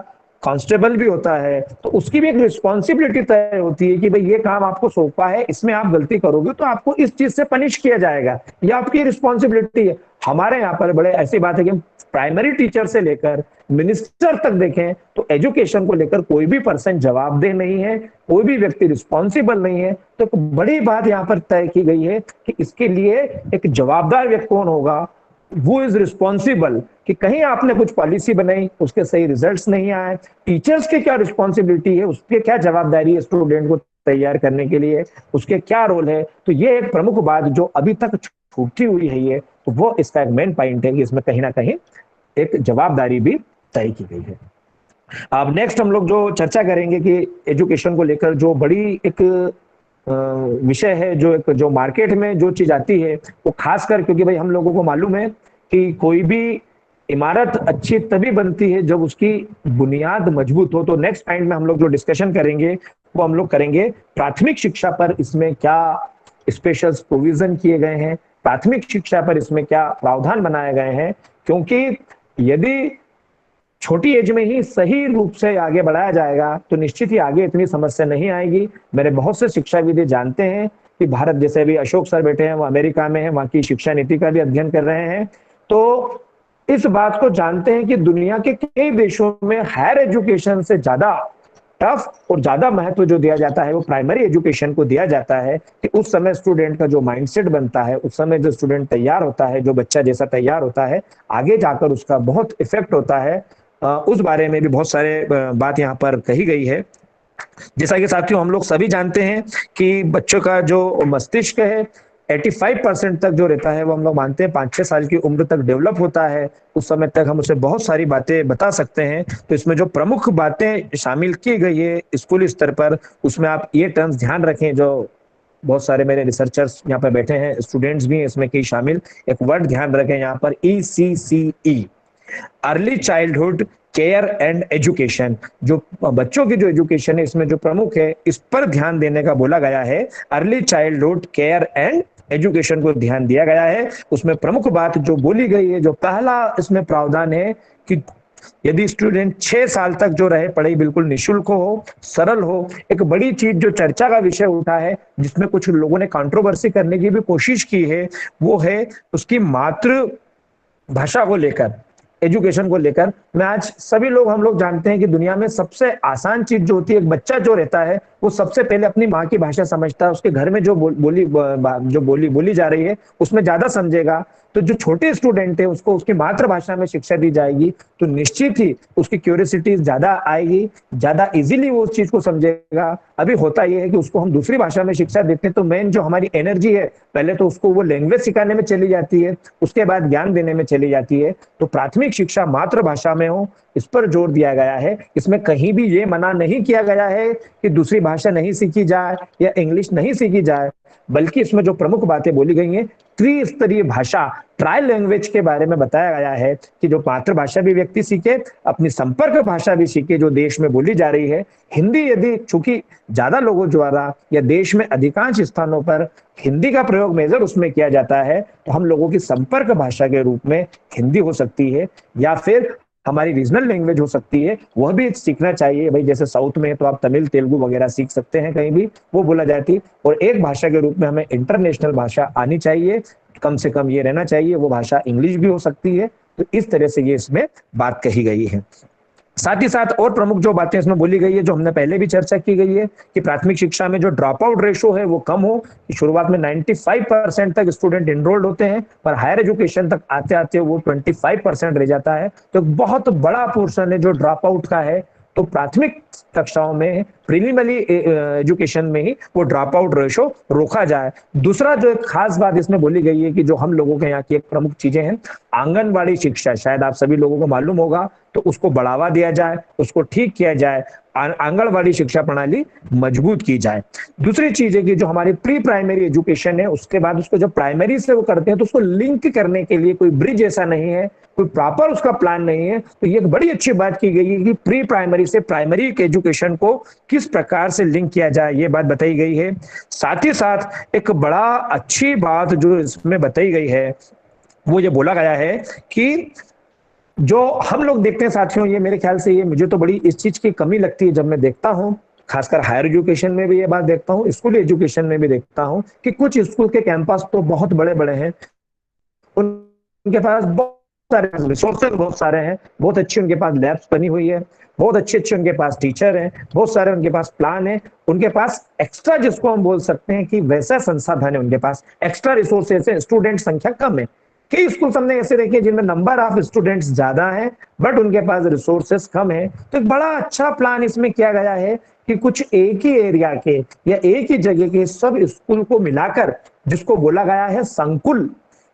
कांस्टेबल भी होता है, तो उसकी भी एक रिस्पॉन्सिबिलिटी तय होती है कि भाई ये काम आपको सौंपा है, इसमें आप गलती करोगे तो आपको इस चीज से पनिश किया जाएगा, ये आपकी रिस्पॉन्सिबिलिटी है। हमारे यहाँ पर बड़े ऐसी बात है कि प्राइमरी टीचर से लेकर मिनिस्टर तक देखें तो एजुकेशन को लेकर कोई भी पर्सन जवाबदेह नहीं है, कोई भी व्यक्ति रिस्पॉन्सिबल नहीं है। तो एक बड़ी बात यहाँ पर तय की गई है कि इसके लिए एक जवाबदार व्यक्ति कौन होगा, वो इज रिस्पॉन्सिबल। कि कहीं आपने कुछ पॉलिसी बनाई, उसके सही रिजल्ट्स नहीं आए, टीचर्स की क्या रिस्पॉन्सिबिलिटी है, उसके क्या जवाबदारी है स्टूडेंट को तैयार करने के लिए, उसके क्या रोल है। तो ये एक प्रमुख बात जो अभी तक छूटी हुई है, ये तो वो इसका एक मेन पॉइंट है कि इसमें कहीं ना कहीं एक जवाबदारी भी तय की गई है। अब नेक्स्ट हम लोग जो चर्चा करेंगे कि एजुकेशन को लेकर जो बड़ी एक विषय है, जो मार्केट में जो चीज आती है वो खासकर, क्योंकि भाई हम लोगों को मालूम है कि कोई भी इमारत अच्छी तभी बनती है जब उसकी बुनियाद मजबूत हो। तो नेक्स्ट पॉइंट में हम लोग जो डिस्कशन करेंगे वो हम लोग करेंगे प्राथमिक शिक्षा पर, इसमें क्या स्पेशल प्रोविजन किए गए हैं, प्राथमिक शिक्षा पर इसमें क्या प्रावधान बनाए गए हैं। क्योंकि यदि छोटी एज में ही सही रूप से आगे बढ़ाया जाएगा तो निश्चित ही आगे इतनी समस्या नहीं आएगी। मेरे बहुत से शिक्षाविद जानते हैं कि भारत, जैसे भी अशोक सर बैठे हैं वो अमेरिका में है, वहां की शिक्षा नीति का भी अध्ययन कर रहे हैं, तो इस बात को जानते हैं कि दुनिया के कई देशों में हायर एजुकेशन से ज्यादा टफ और ज्यादा महत्व जो दिया जाता है वो प्राइमरी एजुकेशन को दिया जाता है। कि उस समय स्टूडेंट का जो माइंडसेट बनता है, उस समय जो स्टूडेंट तैयार होता है, जो बच्चा जैसा तैयार होता है, आगे जाकर उसका बहुत इफेक्ट होता है। उस बारे में भी बहुत सारे बात यहाँ पर कही गई है। जैसा कि साथियों हम लोग सभी जानते हैं कि बच्चों का जो मस्तिष्क है 85% तक जो रहता है वो हम लोग मानते हैं 5-6 साल की उम्र तक डेवलप होता है। उस समय तक हम उसे बहुत सारी बातें बता सकते हैं। तो इसमें जो प्रमुख बातें शामिल की गई है स्कूल स्तर पर, उसमें आप ये टर्म्स ध्यान रखें जो बहुत सारे मेरे रिसर्चर्स यहाँ पर बैठे हैं, स्टूडेंट्स भी हैं इसमें कई शामिल। एक वर्ड ध्यान रखें यहाँ पर, ECCE, early childhood care and education. जो बच्चों की जो एजुकेशन है इसमें जो प्रमुख है, इस पर ध्यान देने का बोला गया है। Early childhood care and education को ध्यान दिया गया है। उसमें प्रमुख बात जो बोली गई है, जो पहला इसमें प्रावधान है कि यदि स्टूडेंट 6 साल तक जो रहे, पढ़ाई बिल्कुल निशुल्क हो, सरल हो। एक बड़ी चीज जो चर्चा का विषय उठा है, जिसमें कुछ लोगों ने कंट्रोवर्सी करने की भी कोशिश की है, वो है उसकी मातृ भाषा को लेकर, एजुकेशन को लेकर। मैं आज सभी लोग, हम लोग जानते हैं कि दुनिया में सबसे आसान चीज जो होती है, एक बच्चा जो रहता है वो सबसे पहले अपनी माँ की भाषा समझता है। उसके घर में जो बोली जा रही है उसमें ज्यादा समझेगा। तो जो छोटे स्टूडेंट है उसको उसकी मातृभाषा में शिक्षा दी जाएगी तो निश्चित ही उसकी क्यूरियोसिटी ज्यादा आएगी, ज्यादा इजीली वो उस चीज को समझेगा। अभी होता यह है कि उसको हम दूसरी भाषा में शिक्षा देते हैं तो मेन जो हमारी एनर्जी है, पहले तो उसको वो लैंग्वेज सिखाने में चली जाती है, उसके बाद ज्ञान देने में चली जाती है। तो प्राथमिक शिक्षा मातृभाषा में हो, इस पर जोर दिया गया है। इसमें कहीं भी ये मना नहीं किया गया है कि दूसरी भाषा नहीं सीखी जाए या इंग्लिश नहीं सीखी जाए, बल्कि इसमें जो प्रमुख बातें बोली गई हैं, त्रिस्तरीय भाषा, ट्राई लैंग्वेज के बारे में बताया गया है कि जो मातृभाषा भी व्यक्ति सीखे, अपनी संपर्क भाषा भी सीखे जो देश में बोली जा रही है। हिंदी यदि, चूंकि ज्यादा लोगों द्वारा या देश में अधिकांश स्थानों पर हिंदी का प्रयोग मेजर उसमें किया जाता है, तो हम लोगों की संपर्क भाषा के रूप में हिंदी हो सकती है, या फिर हमारी रीजनल लैंग्वेज हो सकती है, वह भी सीखना चाहिए। भाई जैसे साउथ में तो आप तमिल, तेलुगु वगैरह सीख सकते हैं, कहीं भी वो बोला जाती। और एक भाषा के रूप में हमें इंटरनेशनल भाषा आनी चाहिए, कम से कम ये रहना चाहिए, वो भाषा इंग्लिश भी हो सकती है। तो इस तरह से ये इसमें बात कही गई है। साथ ही साथ और प्रमुख जो बातें इसमें बोली गई है, जो हमने पहले भी चर्चा की गई है, कि प्राथमिक शिक्षा में जो ड्रॉप आउट रेशो है वो कम हो। कि शुरुआत में 95% तक स्टूडेंट इनरोल्ड होते हैं, पर हायर एजुकेशन तक आते आते वो 25% रह जाता है। तो बहुत बड़ा पोर्शन है जो ड्रॉप आउट का है। तो प्राथमिक कक्षाओं में, प्रीलिमिनरी एजुकेशन में ही वो ड्रॉप आउट रेशो रोका जाए। दूसरा जो एक खास बात इसमें बोली गई है कि जो हम लोगों के यहाँ की एक प्रमुख चीजें हैं, आंगनवाड़ी शिक्षा, शायद आप सभी लोगों को मालूम होगा, तो उसको बढ़ावा दिया जाए, उसको ठीक किया जाए, आंगनवाड़ी शिक्षा प्रणाली मजबूत की जाए। दूसरी चीज है कि जो हमारी प्री प्राइमरी एजुकेशन है, उसके बाद उसको जो प्राइमरी से वो करते हैं, तो उसको लिंक करने के लिए कोई ब्रिज ऐसा नहीं है, कोई प्रॉपर उसका प्लान नहीं है। तो ये एक बड़ी अच्छी बात की गई है कि प्री प्राइमरी से प्राइमरी के एजुकेशन को किस प्रकार से लिंक किया जाए, ये बात बताई गई है। साथ ही साथ एक बड़ा अच्छी बात जो इसमें बताई गई है, वो ये बोला गया है कि जो हम लोग देखते हैं साथियों, ये मेरे ख्याल से ये मुझे तो बड़ी इस चीज की कमी लगती है जब मैं देखता हूँ, खासकर हायर एजुकेशन में भी ये बात देखता हूँ, स्कूल एजुकेशन में भी देखता हूँ, कि कुछ स्कूल के कैंपस तो बहुत बड़े बड़े हैं, उनके पास बहुत सारे रिसोर्सेज बहुत सारे हैं, बहुत अच्छी उनके पास लैब्स बनी हुई है, बहुत अच्छे अच्छे उनके पास टीचर हैं, बहुत सारे उनके पास प्लान है, उनके पास एक्स्ट्रा, जिसको हम बोल सकते हैं कि वैसा संसाधन है, उनके पास एक्स्ट्रा रिसोर्सेज है, स्टूडेंट संख्या कम है। कई स्कूल हमने ऐसे देखे जिनमें नंबर ऑफ स्टूडेंट्स ज्यादा है बट उनके पास रिसोर्सेस कम है। तो एक बड़ा अच्छा प्लान इसमें किया गया है कि कुछ एक ही एरिया के या एक ही जगह के सब स्कूल को मिलाकर, जिसको बोला गया है संकुल,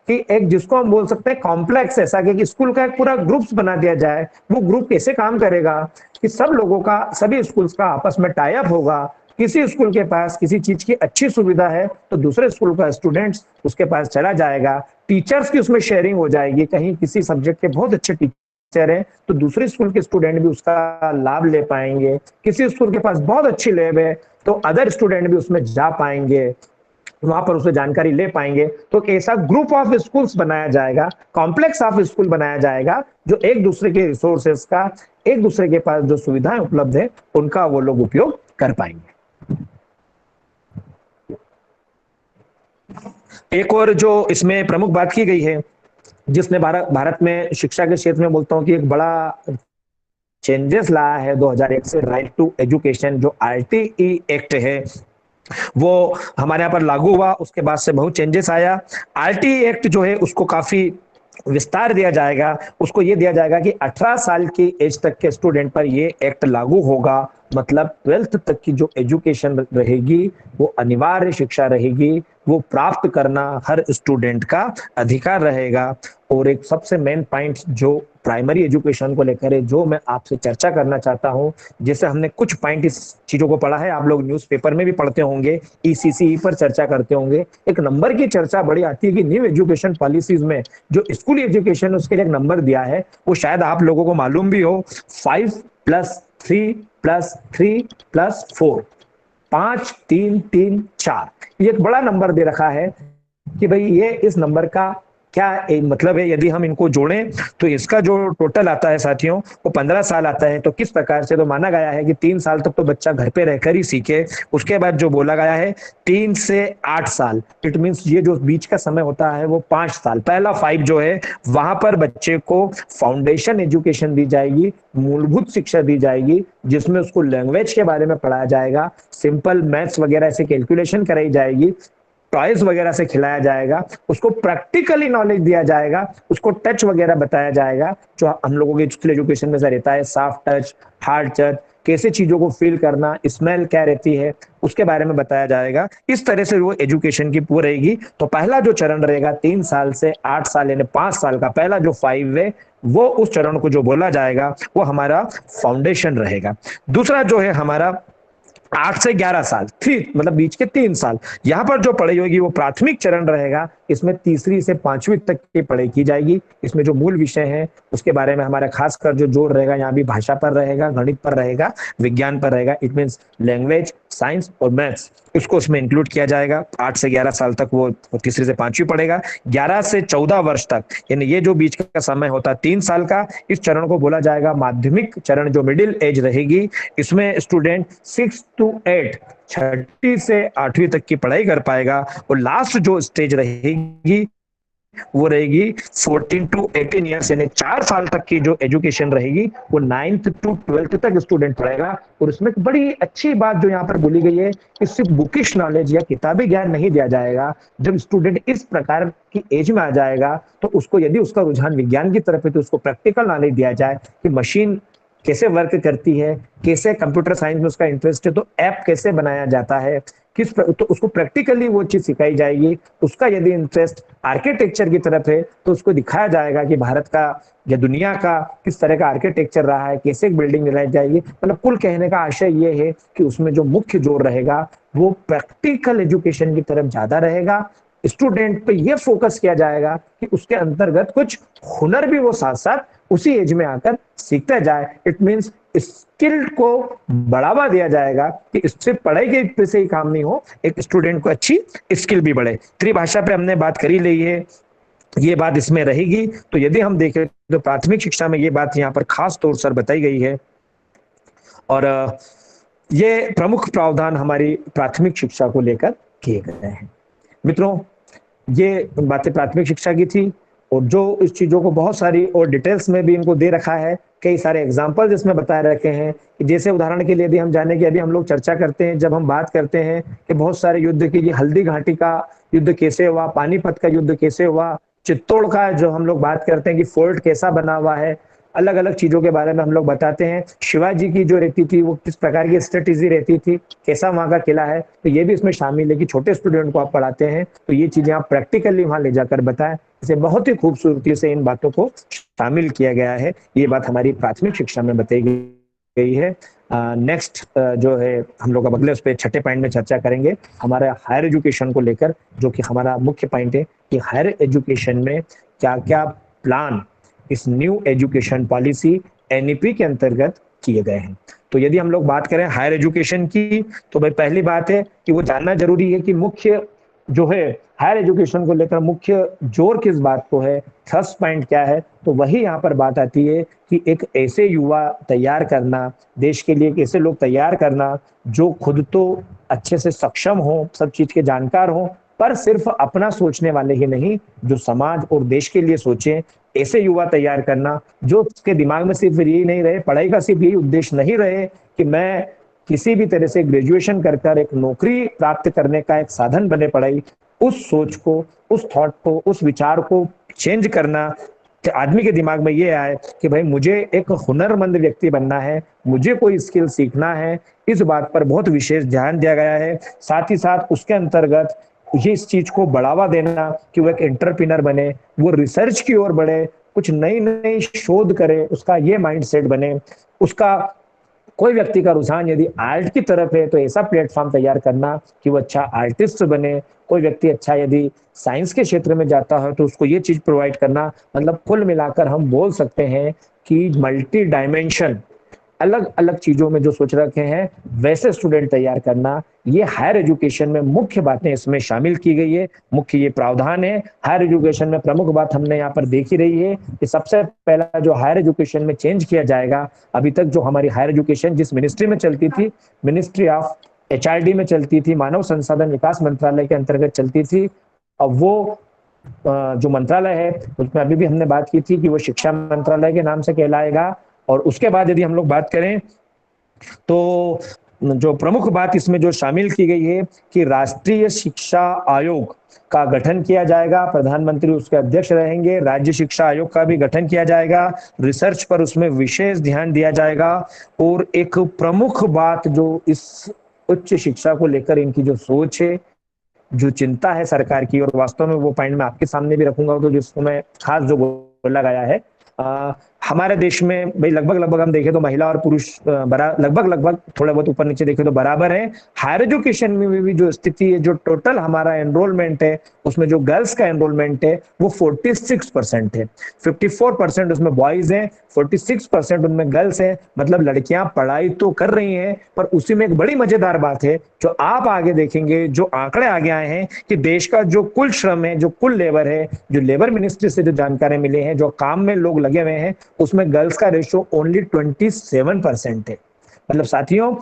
कि एक जिसको हम बोल सकते हैं कॉम्प्लेक्स, ऐसा कि स्कूल का एक पूरा ग्रुप्स बना दिया जाए। वो ग्रुप कैसे काम करेगा कि सब लोगों का, सभी स्कूल्स का आपस में टाई अप होगा। किसी स्कूल के पास किसी चीज की अच्छी सुविधा है तो दूसरे स्कूल का स्टूडेंट्स उसके पास चला जाएगा। टीचर्स की उसमें शेयरिंग हो जाएगी, कहीं किसी सब्जेक्ट के बहुत अच्छे टीचर हैं तो दूसरे स्कूल के स्टूडेंट भी उसका लाभ ले पाएंगे। किसी स्कूल के पास बहुत अच्छी लैब है तो अदर स्टूडेंट भी उसमें जा पाएंगे, वहां पर उसे जानकारी ले पाएंगे। तो ऐसा ग्रुप ऑफ स्कूल्स बनाया जाएगा, कॉम्प्लेक्स ऑफ स्कूल बनाया जाएगा, जो एक दूसरे के रिसोर्सेस का, एक दूसरे के पास जो सुविधाएं उपलब्ध है उनका वो लोग उपयोग कर पाएंगे। एक और जो इसमें प्रमुख बात की गई है, जिसने भारत में शिक्षा के क्षेत्र में बोलता हूं कि एक बड़ा चेंजेस लाया है 2001 से, राइट टू एजुकेशन जो RTE एक्ट है वो हमारे यहाँ पर लागू हुआ। उसके बाद से बहुत चेंजेस आया। RTE एक्ट जो है उसको काफी विस्तार दिया जाएगा, उसको ये दिया जाएगा कि 18 साल की एज तक के स्टूडेंट पर ये एक्ट लागू होगा। मतलब 12th तक की जो एजुकेशन रहेगी वो अनिवार्य शिक्षा रहेगी, वो प्राप्त करना हर स्टूडेंट का अधिकार रहेगा। और एक सबसे मेन पॉइंट जो प्राइमरी एजुकेशन को लेकर है जो मैं आपसे चर्चा करना चाहता हूं। जैसे हमने कुछ पॉइंट इस चीजों को पढ़ा है, आप लोग न्यूज़पेपर में भी पढ़ते होंगे, ईसीसी पर चर्चा करते होंगे, एक नंबर की चर्चा बड़ी आती है कि न्यू एजुकेशन पॉलिसीज में जो स्कूल एजुकेशन उसके लिए एक नंबर दिया है, वो शायद आप लोगों को मालूम भी हो, 5+3+3+4, 5 3 3 4। ये एक बड़ा नंबर दे रखा है कि भाई ये इस नंबर का क्या मतलब है। यदि हम इनको जोड़ें तो इसका जो टोटल आता है साथियों वो 15 साल आता है। तो किस प्रकार से, तो माना गया है कि 3 साल तक तो बच्चा घर पे रहकर ही सीखे, उसके बाद जो बोला गया है 3 से 8 साल, इट मीन्स ये जो बीच का समय होता है वो 5 साल, पहला 5 जो है वहां पर बच्चे को फाउंडेशन एजुकेशन दी जाएगी, मूलभूत शिक्षा दी जाएगी, जिसमें उसको लैंग्वेज के बारे में पढ़ाया जाएगा, सिंपल मैथ्स वगैरह से कैलकुलेशन कराई जाएगी, टॉयज वगैरह से खिलाया जाएगा, उसको प्रैक्टिकली नॉलेज दिया जाएगा, उसको टच वगैरह बताया जाएगा जो हम लोगों के स्कूल एजुकेशन में से रहता है, सॉफ्ट टच, हार्ड टच, कैसे चीजों को फील करना, स्मेल क्या रहती है, उसके बारे में बताया जाएगा। इस तरह से वो एजुकेशन की पूरी रहेगी। तो पहला जो चरण रहेगा 3 साल से 8 साल यानी 5 साल का पहला जो 5 है, वो उस चरण को जो बोला जाएगा वो हमारा फाउंडेशन रहेगा। दूसरा जो है हमारा 8 से 11 साल, थ्री मतलब बीच के 3 साल, यहाँ पर जो पढ़ाई होगी वो प्राथमिक चरण रहेगा। इसमें तीसरी से 5वीं तक की पढ़ाई की जाएगी। इसमें जो मूल विषय है उसके बारे में हमारा खासकर जो जोर रहेगा, यहाँ भी भाषा पर रहेगा, गणित पर रहेगा, विज्ञान पर रहेगा, इट मीन्स लैंग्वेज, साइंस और मैथ्स, इसको उसमें इंक्लूड किया जाएगा। 8 से 11 साल तक वो तीसरी से 5वीं पढ़ेगा। 11 से 14 वर्ष तक यानी ये जो बीच का समय होता है 3 साल का, इस चरण को बोला जाएगा माध्यमिक चरण, जो मिडिल एज रहेगी। इसमें स्टूडेंट 6 to 8 छठी से 8वीं तक की पढ़ाई कर पाएगा। और लास्ट जो स्टेज रहेगी वो रहेगी 14 to 18 ईयर्स यानी 4 साल तक की जो एजुकेशन रहेगी वो 9th to 12th तक स्टूडेंट पढ़ेगा। और उसमें बड़ी अच्छी बात जो यहाँ पर बोली गई है कि सिर्फ बुकिश नॉलेज या किताबी ज्ञान नहीं दिया जाएगा। जब स्टूडेंट इस प्रकार की एज में आ जाएगा तो उसको, यदि उसका रुझान विज्ञान की तरफ है, तो उसको प्रैक्टिकल नॉलेज दिया जाए कि मशीन कैसे वर्क करती है, कैसे कंप्यूटर साइंस में उसका इंटरेस्ट है तो ऐप कैसे बनाया जाता है, तो उसको प्रैक्टिकली वो चीज सिखाई जाएगी। उसका यदि इंटरेस्ट आर्किटेक्चर की तरफ है तो उसको दिखाया जाएगा कि भारत का या दुनिया का किस तरह का आर्किटेक्चर रहा है, कैसे एक बिल्डिंग बनाई जाएगी। मतलब कुल कहने का आशय ये है कि उसमें जो मुख्य जोर रहेगा वो प्रैक्टिकल एजुकेशन की तरफ ज्यादा रहेगा। स्टूडेंट पे ये फोकस किया जाएगा कि उसके अंतर्गत कुछ हुनर भी वो साथ साथ उसी एज में आकर सीखता जाए। इट मीन्स स्किल को बढ़ावा दिया जाएगा कि सिर्फ पढ़ाई के से ही काम नहीं हो, एक स्टूडेंट को अच्छी स्किल भी बढ़े। त्रिभाषा पे हमने बात करी ली है, ये बात इसमें रहेगी। तो यदि हम देखें तो प्राथमिक शिक्षा में ये बात यहाँ पर खास तौर से बताई गई है। और ये प्रमुख प्रावधान हमारी प्राथमिक शिक्षा को लेकर किए गए हैं। मित्रों, ये बातें प्राथमिक शिक्षा की थी और जो इस चीजों को बहुत सारी और डिटेल्स में भी इनको दे रखा है, कई सारे एग्जाम्पल इसमें बताए रखे हैं। जैसे उदाहरण के लिए यदि हम जाने की, अभी हम लोग चर्चा करते हैं, जब हम बात करते हैं कि बहुत सारे युद्ध की, ये हल्दी घाटी का युद्ध कैसे हुआ, पानीपत का युद्ध कैसे हुआ, चित्तौड़ का जो हम लोग बात करते हैं कि फोर्ट कैसा बना हुआ है, अलग अलग चीजों के बारे में हम लोग बताते हैं। शिवाजी की जो रहती थी वो किस प्रकार की स्ट्रेटेजी रहती थी, कैसा वहां का किला है, तो ये भी इसमें शामिल है कि छोटे स्टूडेंट को आप पढ़ाते हैं तो ये चीजें आप प्रैक्टिकली वहां ले जाकर बताएं। इसे बहुत ही खूबसूरती से इन बातों को शामिल किया गया है। ये बात हमारी प्राथमिक शिक्षा में बताई गई है। नेक्स्ट जो है हम लोग अब अगले उस पर छठे पॉइंट में चर्चा करेंगे हमारे हायर एजुकेशन को लेकर, जो कि हमारा मुख्य पॉइंट है कि हायर एजुकेशन में क्या क्या प्लान इस न्यू एजुकेशन पॉलिसी एनईपी के अंतर्गत किए गए हैं। तो यदि हम लोग बात करें हायर एजुकेशन की, तो भाई पहली बात है कि वो जानना जरूरी है कि मुख्य जो है हायर एजुकेशन को लेकर मुख्य जोर किस बात को है, थर्स्ट पॉइंट क्या है। तो वही यहाँ पर बात आती है कि एक ऐसे युवा तैयार करना, देश के लिए एक ऐसे लोग तैयार करना जो खुद तो अच्छे से सक्षम हो, सब चीज के जानकार हो, पर सिर्फ अपना सोचने वाले ही नहीं, जो समाज और देश के लिए सोचे, ऐसे युवा तैयार करना जो उसके दिमाग में सिर्फ यही नहीं रहे, पढ़ाई का सिर्फ यही उद्देश्य नहीं रहे कि मैं किसी भी तरह से ग्रेजुएशन कर एक नौकरी प्राप्त करने का एक साधन बने पढ़ाई। उस सोच को, उस थॉट को, उस विचार को चेंज करना कि आदमी के दिमाग में ये आए कि भाई मुझे एक हुनरमंद व्यक्ति बनना है, मुझे कोई स्किल सीखना है। इस बात पर बहुत विशेष ध्यान दिया गया है। साथ ही साथ उसके अंतर्गत ये इस चीज को बढ़ावा देना कि वो एक एंटरप्रेन्योर बने, वो रिसर्च की ओर बढ़े, कुछ नई नई शोध करे, उसका ये माइंडसेट बने, उसका कोई व्यक्ति का रुझान यदि आर्ट की तरफ है तो ऐसा प्लेटफॉर्म तैयार करना कि वो अच्छा आर्टिस्ट बने। कोई व्यक्ति अच्छा यदि साइंस के क्षेत्र में जाता है तो उसको ये चीज प्रोवाइड करना। मतलब कुल मिलाकर हम बोल सकते हैं कि मल्टी डायमेंशन, अलग अलग चीजों में जो सोच रखे हैं वैसे स्टूडेंट तैयार करना, ये हायर एजुकेशन में मुख्य बातें इसमें शामिल की गई है, मुख्य ये प्रावधान है। हायर एजुकेशन में प्रमुख बात हमने यहाँ पर देखी रही है कि सबसे पहला जो हायर एजुकेशन में चेंज किया जाएगा, अभी तक जो हमारी हायर एजुकेशन जिस मिनिस्ट्री में चलती थी, मिनिस्ट्री ऑफ एचआरडी में चलती थी, मानव संसाधन विकास मंत्रालय के अंतर्गत चलती थी, अब वो जो मंत्रालय है उसमें अभी भी हमने बात की थी कि वो शिक्षा मंत्रालय के नाम से कहलाएगा। और उसके बाद यदि हम लोग बात करें तो जो प्रमुख बात इसमें जो शामिल की गई है कि राष्ट्रीय शिक्षा आयोग का गठन किया जाएगा, प्रधानमंत्री उसके अध्यक्ष रहेंगे, राज्य शिक्षा आयोग का भी गठन किया जाएगा, रिसर्च पर उसमें विशेष ध्यान दिया जाएगा। और एक प्रमुख बात जो इस उच्च शिक्षा को लेकर इनकी जो सोच है, जो चिंता है सरकार की, और वास्तव में वो पॉइंट मैं आपके सामने भी रखूंगा, तो जिसको मैं खास जो बोला गया है, हमारे देश में भाई लगभग लगभग हम देखें तो महिला और पुरुष लगभग लगभग थोड़ा बहुत ऊपर नीचे देखें तो बराबर है। हायर एजुकेशन में भी जो स्थिति है, जो टोटल हमारा एनरोलमेंट है उसमें जो गर्ल्स का एनरोलमेंट है वो 46% है। 54% उसमें बॉयज हैं, 46% उनमें गर्ल्स हैं। मतलब लड़कियां पढ़ाई तो कर रही हैं, पर उसी में एक बड़ी मजेदार बात है जो आप आगे देखेंगे, जो आंकड़े आगे आए हैं कि देश का जो कुल श्रम है, जो कुल लेबर है, जो लेबर मिनिस्ट्री से जो जानकारी मिले हैं, जो काम में लोग लगे हुए हैं, उसमें गर्ल्स का रेशो ओनली 27% है। मतलब साथियों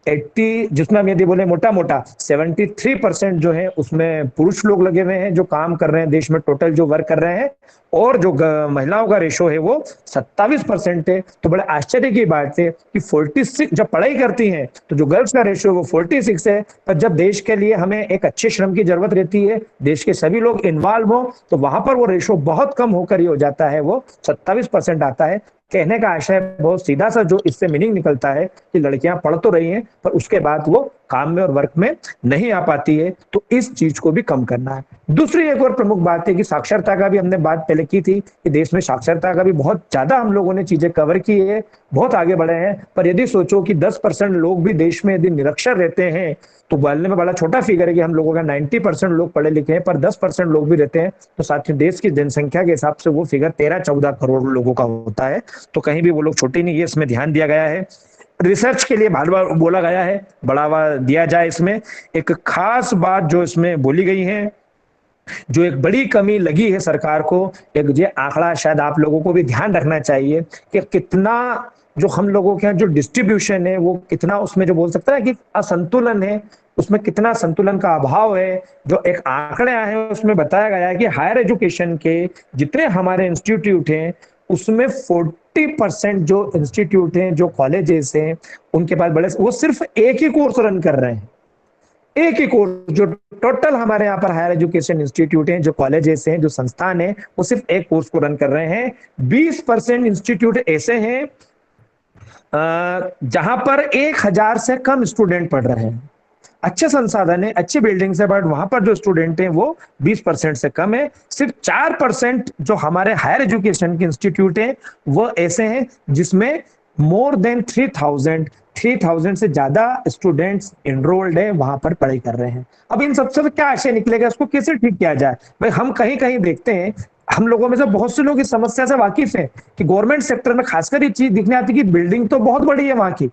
80, जिसमें हम यदि बोले मोटा मोटा 73% जो है उसमें पुरुष लोग लगे हुए हैं जो काम कर रहे हैं देश में, टोटल जो वर्क कर रहे हैं, और जो महिलाओं का रेशो है वो 27% है। तो बड़े आश्चर्य की बात है कि 46 जब पढ़ाई करती हैं तो जो गर्ल्स का रेशो है वो 46 है, पर जब देश के लिए हमें एक अच्छे श्रम की जरूरत रहती है, देश के सभी लोग इन्वॉल्व हो, तो वहां पर वो रेशो बहुत कम होकर ही हो जाता है, वो 27% आता है। कहने का आशय बहुत सीधा सा जो इससे मीनिंग निकलता है कि लड़कियां पढ़ तो रही हैं पर उसके बाद वो काम में और वर्क में नहीं आ पाती है, तो इस चीज को भी कम करना है। दूसरी एक और प्रमुख बात है कि साक्षरता का भी हमने बात पहले की थी कि देश में साक्षरता का भी बहुत ज्यादा हम लोगों ने चीजें कवर की है, बहुत आगे बढ़े हैं। पर यदि सोचो कि 10% लोग भी देश में यदि निरक्षर रहते हैं तो बोलने में बड़ा छोटा फिगर है कि हम लोगों का 90% लोग पढ़े लिखे हैं, पर 10% लोग भी रहते हैं तो साथियों देश की जनसंख्या के हिसाब से वो फिगर 13-14 करोड़ लोगों का होता है। तो कहीं भी वो लोग छोटे नहीं है, इसमें ध्यान दिया गया है। रिसर्च के लिए बार बार बोला गया है, बढ़ावा दिया जाए। इसमें एक खास बात जो इसमें बोली गई है, जो एक बड़ी कमी लगी है सरकार को, एक ये आंकड़ा शायद आप लोगों को भी ध्यान रखना चाहिए कि कितना जो हम लोगों के यहाँ जो डिस्ट्रीब्यूशन है वो कितना, उसमें जो बोल सकता है कि असंतुलन है, उसमें कितना संतुलन का अभाव है। जो एक आंकड़े आए हैं उसमें बताया गया है कि हायर एजुकेशन के जितने हमारे इंस्टीट्यूट हैं उसमें 40% जो इंस्टीट्यूट हैं, जो कॉलेजेस हैं, उनके पास बड़े वो सिर्फ एक ही कोर्स रन कर रहे हैं, एक ही कोर्स। जो टोटल हमारे यहाँ पर हायर एजुकेशन इंस्टीट्यूट हैं, जो कॉलेजेस हैं, जो संस्थान है, वो सिर्फ एक कोर्स को रन कर रहे हैं। 20% इंस्टीट्यूट ऐसे हैं जहां पर 1000 से कम स्टूडेंट पढ़ रहे हैं। अच्छे संसाधन है, अच्छी बिल्डिंग है, बट वहां पर जो स्टूडेंट हैं वो 20% से कम है। सिर्फ 4% जो हमारे हायर एजुकेशन के इंस्टीट्यूट हैं वो ऐसे हैं जिसमें मोर देन 3000 से ज्यादा स्टूडेंट्स एनरोल्ड है, वहां पर पढ़ाई कर रहे हैं। अब इन सबसे क्या आशय निकलेगा, इसको कैसे ठीक किया जाए? भाई हम कहीं कहीं देखते हैं, हम लोगों में से बहुत से लोग इस समस्या से वाकिफ हैं कि गवर्नमेंट सेक्टर में खासकर ये चीज दिखने आती है कि बिल्डिंग तो बहुत बड़ी है वहां की,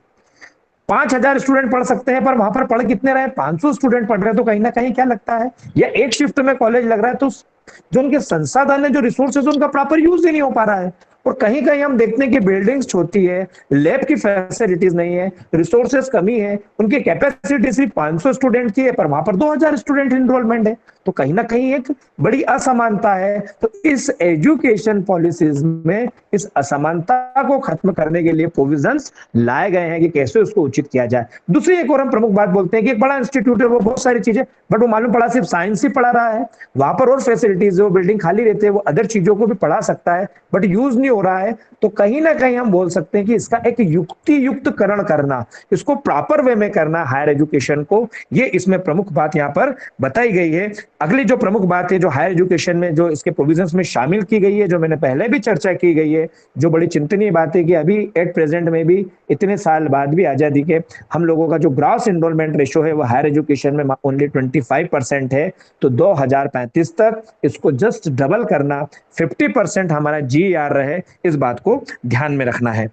5000 स्टूडेंट पढ़ सकते हैं, पर वहां पर पढ़ कितने रहे, 500 स्टूडेंट पढ़ रहे हैं। तो कहीं ना कहीं क्या लगता है, या एक शिफ्ट में कॉलेज लग रहा है, तो जो उनके संसाधन है, जो रिसोर्सेज, उनका प्रॉपर यूज ही नहीं हो पा रहा है। और कहीं कहीं हम देखते हैं कि बिल्डिंग्स छोटी है, लैब की फैसिलिटीज नहीं है, रिसोर्सेज कमी है, उनकी कैपेसिटी सिर्फ 500 स्टूडेंट की है, पर वहां पर 2000 स्टूडेंट इनरोलमेंट है। तो कहीं ना कहीं एक बड़ी असमानता है। तो इस एजुकेशन पॉलिसीज में इस असमानता को खत्म करने के लिए प्रोविजंस लाए गए हैं कि कैसे उसको उचित किया जाए। दूसरी एक और हम प्रमुख बात बोलते हैं कि एक बड़ा इंस्टीट्यूट है, वो बहुत सारी चीजें, बट वो मालूम पड़ा सिर्फ साइंस ही पढ़ा रहा है, वहां पर और फैसिलिटीज है, वो बिल्डिंग खाली रहती है, वो अदर चीजों को भी पढ़ा सकता है, बट यूज नहीं हो रहा है, तो कहीं ना कहीं हम बोल सकते हैं कि इसका एक युक्ति युक्तकरण करना, इसको प्रॉपर वे में करना हायर एजुकेशन को, ये इसमें प्रमुख बात यहाँ पर बताई गई है। अगली जो प्रमुख बात है जो हायर एजुकेशन में जो इसके प्रोविजंस में शामिल की गई है, जो मैंने पहले भी चर्चा की गई है, जो बड़ी चिंतनीय बात है कि अभी एट प्रेजेंट में भी इतने साल बाद भी आजादी के हम लोगों का जो ग्रॉस एनरोलमेंट रेशो है वो हायर एजुकेशन में ओनली 25% है। तो 2035 तक इसको जस्ट डबल करना, 50% हमारा GR रहे, इस बात को ध्यान में रखना है।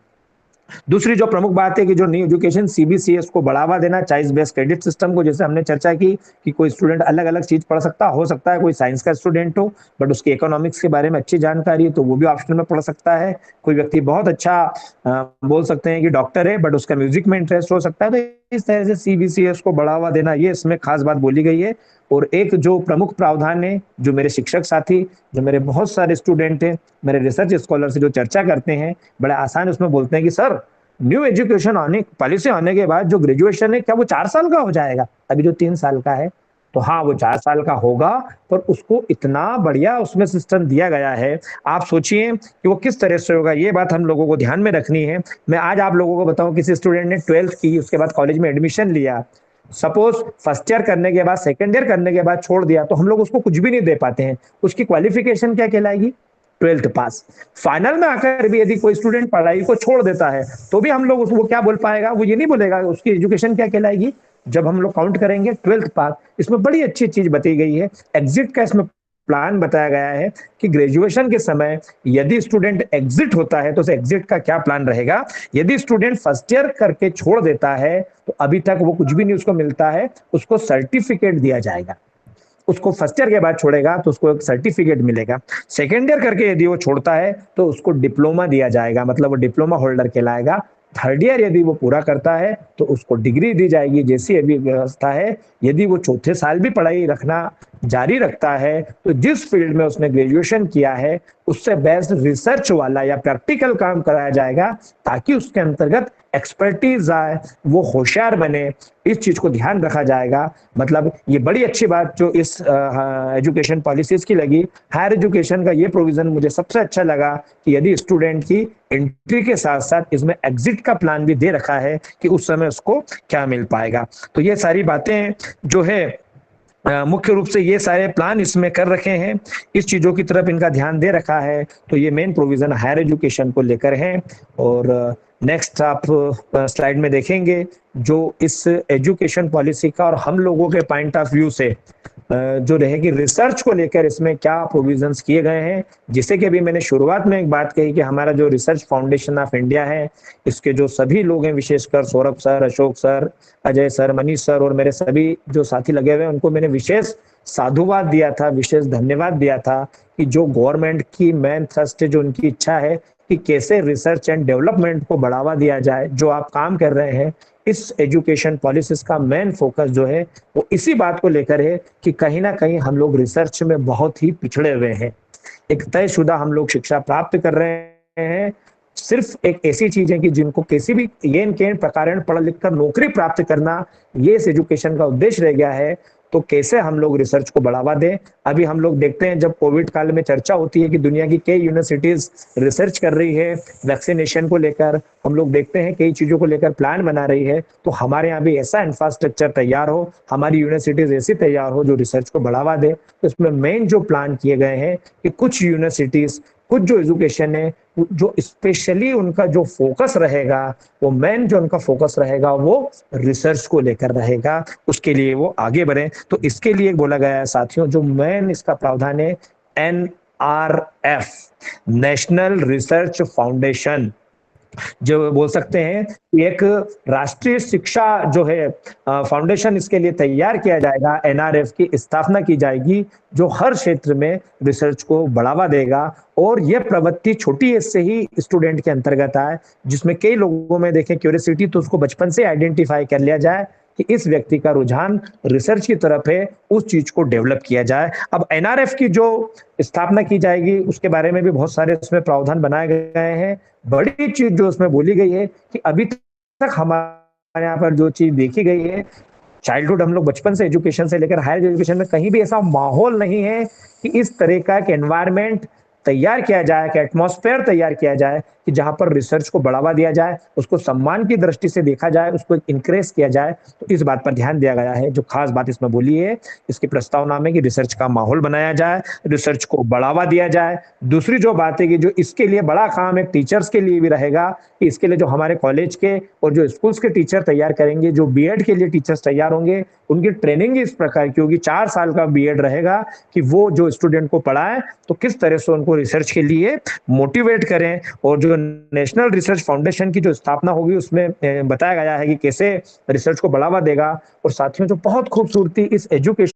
दूसरी जो प्रमुख बात है कि जो न्यू एजुकेशन CBCS को बढ़ावा देना, चॉइस बेस्ड क्रेडिट सिस्टम को, जैसे हमने चर्चा की कि कोई स्टूडेंट अलग अलग चीज पढ़ सकता हो सकता है कोई साइंस का स्टूडेंट हो बट उसकी इकोनॉमिक्स के बारे में अच्छी जानकारी है तो वो भी ऑप्शनल में पढ़ सकता है। कोई व्यक्ति बहुत अच्छा बोल सकते हैं कि डॉक्टर है बट उसका म्यूजिक में इंटरेस्ट हो सकता है, तो इस तरह से CBCS को बढ़ावा देना, ये इसमें खास बात बोली गई है। और एक जो प्रमुख प्रावधान है, जो मेरे शिक्षक साथी, जो मेरे बहुत सारे स्टूडेंट हैं, मेरे रिसर्च स्कॉलर से जो चर्चा करते हैं, बड़े आसान उसमें बोलते हैं कि सर न्यू एजुकेशन आने पॉलिसी आने के बाद जो ग्रेजुएशन है क्या वो 4 साल का हो जाएगा, अभी जो 3 साल का है। तो हाँ, वो 4 साल का होगा, पर उसको इतना बढ़िया उसमें सिस्टम दिया गया है, आप सोचिए कि वो किस तरह से होगा, ये बात हम लोगों को ध्यान में रखनी है। मैं आज आप लोगों को बताऊं, किसी स्टूडेंट ने 12th की, उसके बाद कॉलेज में एडमिशन लिया, सपोज फर्स्ट ईयर करने के बाद, सेकेंड ईयर करने के बाद छोड़ दिया, तो हम लोग उसको कुछ भी नहीं दे पाते हैं। उसकी क्वालिफिकेशन क्या कहलाएगी? 12th पास। फाइनल में आकर भी यदि कोई स्टूडेंट पढ़ाई को छोड़ देता है तो भी हम लोग उसको क्या बोल पाएगा? वो ये नहीं बोलेगा उसकी एजुकेशन क्या कहलाएगी। जब हम लोग काउंट करेंगे 12th पास, इसमें बड़ी अच्छी चीज बताई गई है, एग्जिट का इसमें प्लान बताया गया है कि ग्रेजुएशन के समय यदि स्टूडेंट एग्जिट होता है तो उस एग्जिट का क्या प्लान रहेगा। यदि स्टूडेंट फर्स्ट ईयर करके छोड़ देता है तो अभी तक वो कुछ भी नहीं उसको मिलता है, उसको सर्टिफिकेट दिया जाएगा। उसको फर्स्ट ईयर के बाद छोड़ेगा तो उसको एक सर्टिफिकेट मिलेगा। सेकेंड ईयर करके यदि वो छोड़ता है तो उसको डिप्लोमा दिया जाएगा, मतलब वो डिप्लोमा होल्डर कहलाएगा। थर्ड ईयर यदि वो पूरा करता है तो उसको डिग्री दी जाएगी, जैसी अभी व्यवस्था है। यदि वो चौथे साल भी पढ़ाई रखना जारी रखता है तो जिस फील्ड में उसने ग्रेजुएशन किया है उससे बेस्ट रिसर्च वाला या प्रैक्टिकल काम कराया जाएगा, ताकि उसके अंतर्गत एक्सपर्टीज आए, वो होशियार बने, इस चीज को ध्यान रखा जाएगा। मतलब ये बड़ी अच्छी बात जो इस एजुकेशन पॉलिसीज की लगी। हायर एजुकेशन का ये प्रोविजन मुझे सबसे अच्छा लगा कि यदि स्टूडेंट की एंट्री के साथ साथ इसमें एग्जिट का प्लान भी दे रखा है कि उस समय उसको क्या मिल पाएगा। तो ये सारी बातें जो है मुख्य रूप से ये सारे प्लान इसमें कर रखे हैं, इस चीजों की तरफ इनका ध्यान दे रखा है। तो ये मेन प्रोविजन हायर एजुकेशन को लेकर है। और नेक्स्ट आप स्लाइड में देखेंगे जो इस एजुकेशन पॉलिसी का और हम लोगों के पॉइंट ऑफ व्यू से जो रहेगी रिसर्च को लेकर इसमें क्या प्रोविजंस किए गए हैं। जिससे कि अभी मैंने शुरुआत में एक बात कही कि हमारा जो रिसर्च फाउंडेशन ऑफ इंडिया है, इसके जो सभी लोग हैं, विशेषकर Saurabh sir, Ashok sir, Ajay sir, Manish sir और मेरे सभी जो साथी लगे हुए हैं, उनको मैंने विशेष साधुवाद दिया था, विशेष धन्यवाद दिया था कि जो गवर्नमेंट की मेन थ्रस्ट है, जो उनकी इच्छा है कि कैसे रिसर्च एंड डेवलपमेंट को बढ़ावा दिया जाए, जो आप काम कर रहे हैं, इस एजुकेशन पॉलिसीज का मेन फोकस जो है वो इसी बात को लेकर है कि कहीं ना कहीं हम लोग रिसर्च में बहुत ही पिछड़े हुए हैं। एक तयशुदा हम लोग शिक्षा प्राप्त कर रहे हैं, सिर्फ एक ऐसी चीज है कि जिनको किसी भी येन केन प्रकार पढ़ लिख कर नौकरी प्राप्त करना, ये इस एजुकेशन का उद्देश्य रह गया है। तो कैसे हम लोग रिसर्च को बढ़ावा दें। अभी हम लोग देखते हैं जब कोविड काल में चर्चा होती है कि दुनिया की कई यूनिवर्सिटीज रिसर्च कर रही है वैक्सीनेशन को लेकर, हम लोग देखते हैं कई चीजों को लेकर प्लान बना रही है, तो हमारे यहाँ भी ऐसा इंफ्रास्ट्रक्चर तैयार हो, हमारी यूनिवर्सिटीज ऐसी तैयार हो जो रिसर्च को बढ़ावा दे। तो इसमें मेन जो प्लान किए गए हैं कि कुछ यूनिवर्सिटीज, कुछ जो एजुकेशन है, जो स्पेशली उनका जो फोकस रहेगा, वो मेन जो उनका फोकस रहेगा वो रिसर्च को लेकर रहेगा, उसके लिए वो आगे बढ़े। तो इसके लिए बोला गया है साथियों, जो मेन इसका प्रावधान है NRF, नेशनल रिसर्च फाउंडेशन, जो बोल सकते हैं एक राष्ट्रीय शिक्षा जो है फाउंडेशन, इसके लिए तैयार किया जाएगा। NRF की स्थापना की जाएगी जो हर क्षेत्र में रिसर्च को बढ़ावा देगा। और यह प्रवृत्ति छोटी एज से ही स्टूडेंट के अंतर्गत आए, जिसमें कई लोगों में देखें क्यूरियोसिटी, तो उसको बचपन से आइडेंटिफाई कर लिया जाए कि इस व्यक्ति का रुझान रिसर्च की तरफ है, उस चीज को डेवलप किया जाए। अब NRF की जो स्थापना की जाएगी उसके बारे में भी बहुत सारे उसमें प्रावधान बनाए गए हैं। बड़ी चीज जो उसमें बोली गई है कि अभी तक हमारे यहाँ पर जो चीज देखी गई है, चाइल्डहुड, हम लोग बचपन से एजुकेशन से लेकर हायर एजुकेशन में कहीं भी ऐसा माहौल नहीं है कि इस तरह का एक एनवायरमेंट तैयार किया जाए, एक एटमॉस्फेयर तैयार किया जाए कि जहां पर रिसर्च को बढ़ावा दिया जाए, उसको सम्मान की दृष्टि से देखा जाए, उसको इंकरेज किया जाए। तो इस बात पर ध्यान दिया गया है। जो खास बात इसमें बोली है इसकी प्रस्तावना में कि रिसर्च का माहौल बनाया जाए, रिसर्च को बढ़ावा दिया जाए। दूसरी जो बात है कि जो इसके लिए बड़ा काम एक टीचर्स के लिए भी रहेगा कि इसके लिए जो हमारे कॉलेज के और जो स्कूल्स के टीचर तैयार करेंगे, जो बीएड के लिए टीचर्स तैयार होंगे, उनकी ट्रेनिंग इस प्रकार की होगी, 4 साल का बीएड रहेगा कि वो जो स्टूडेंट को पढ़ाएं तो किस तरह से उनको रिसर्च के लिए मोटिवेट करें। और जो नेशनल रिसर्च फाउंडेशन की जो स्थापना होगी उसमें बताया गया है कि कैसे रिसर्च को बढ़ावा देगा। और साथियों, जो बहुत खूबसूरती इस एजुकेशन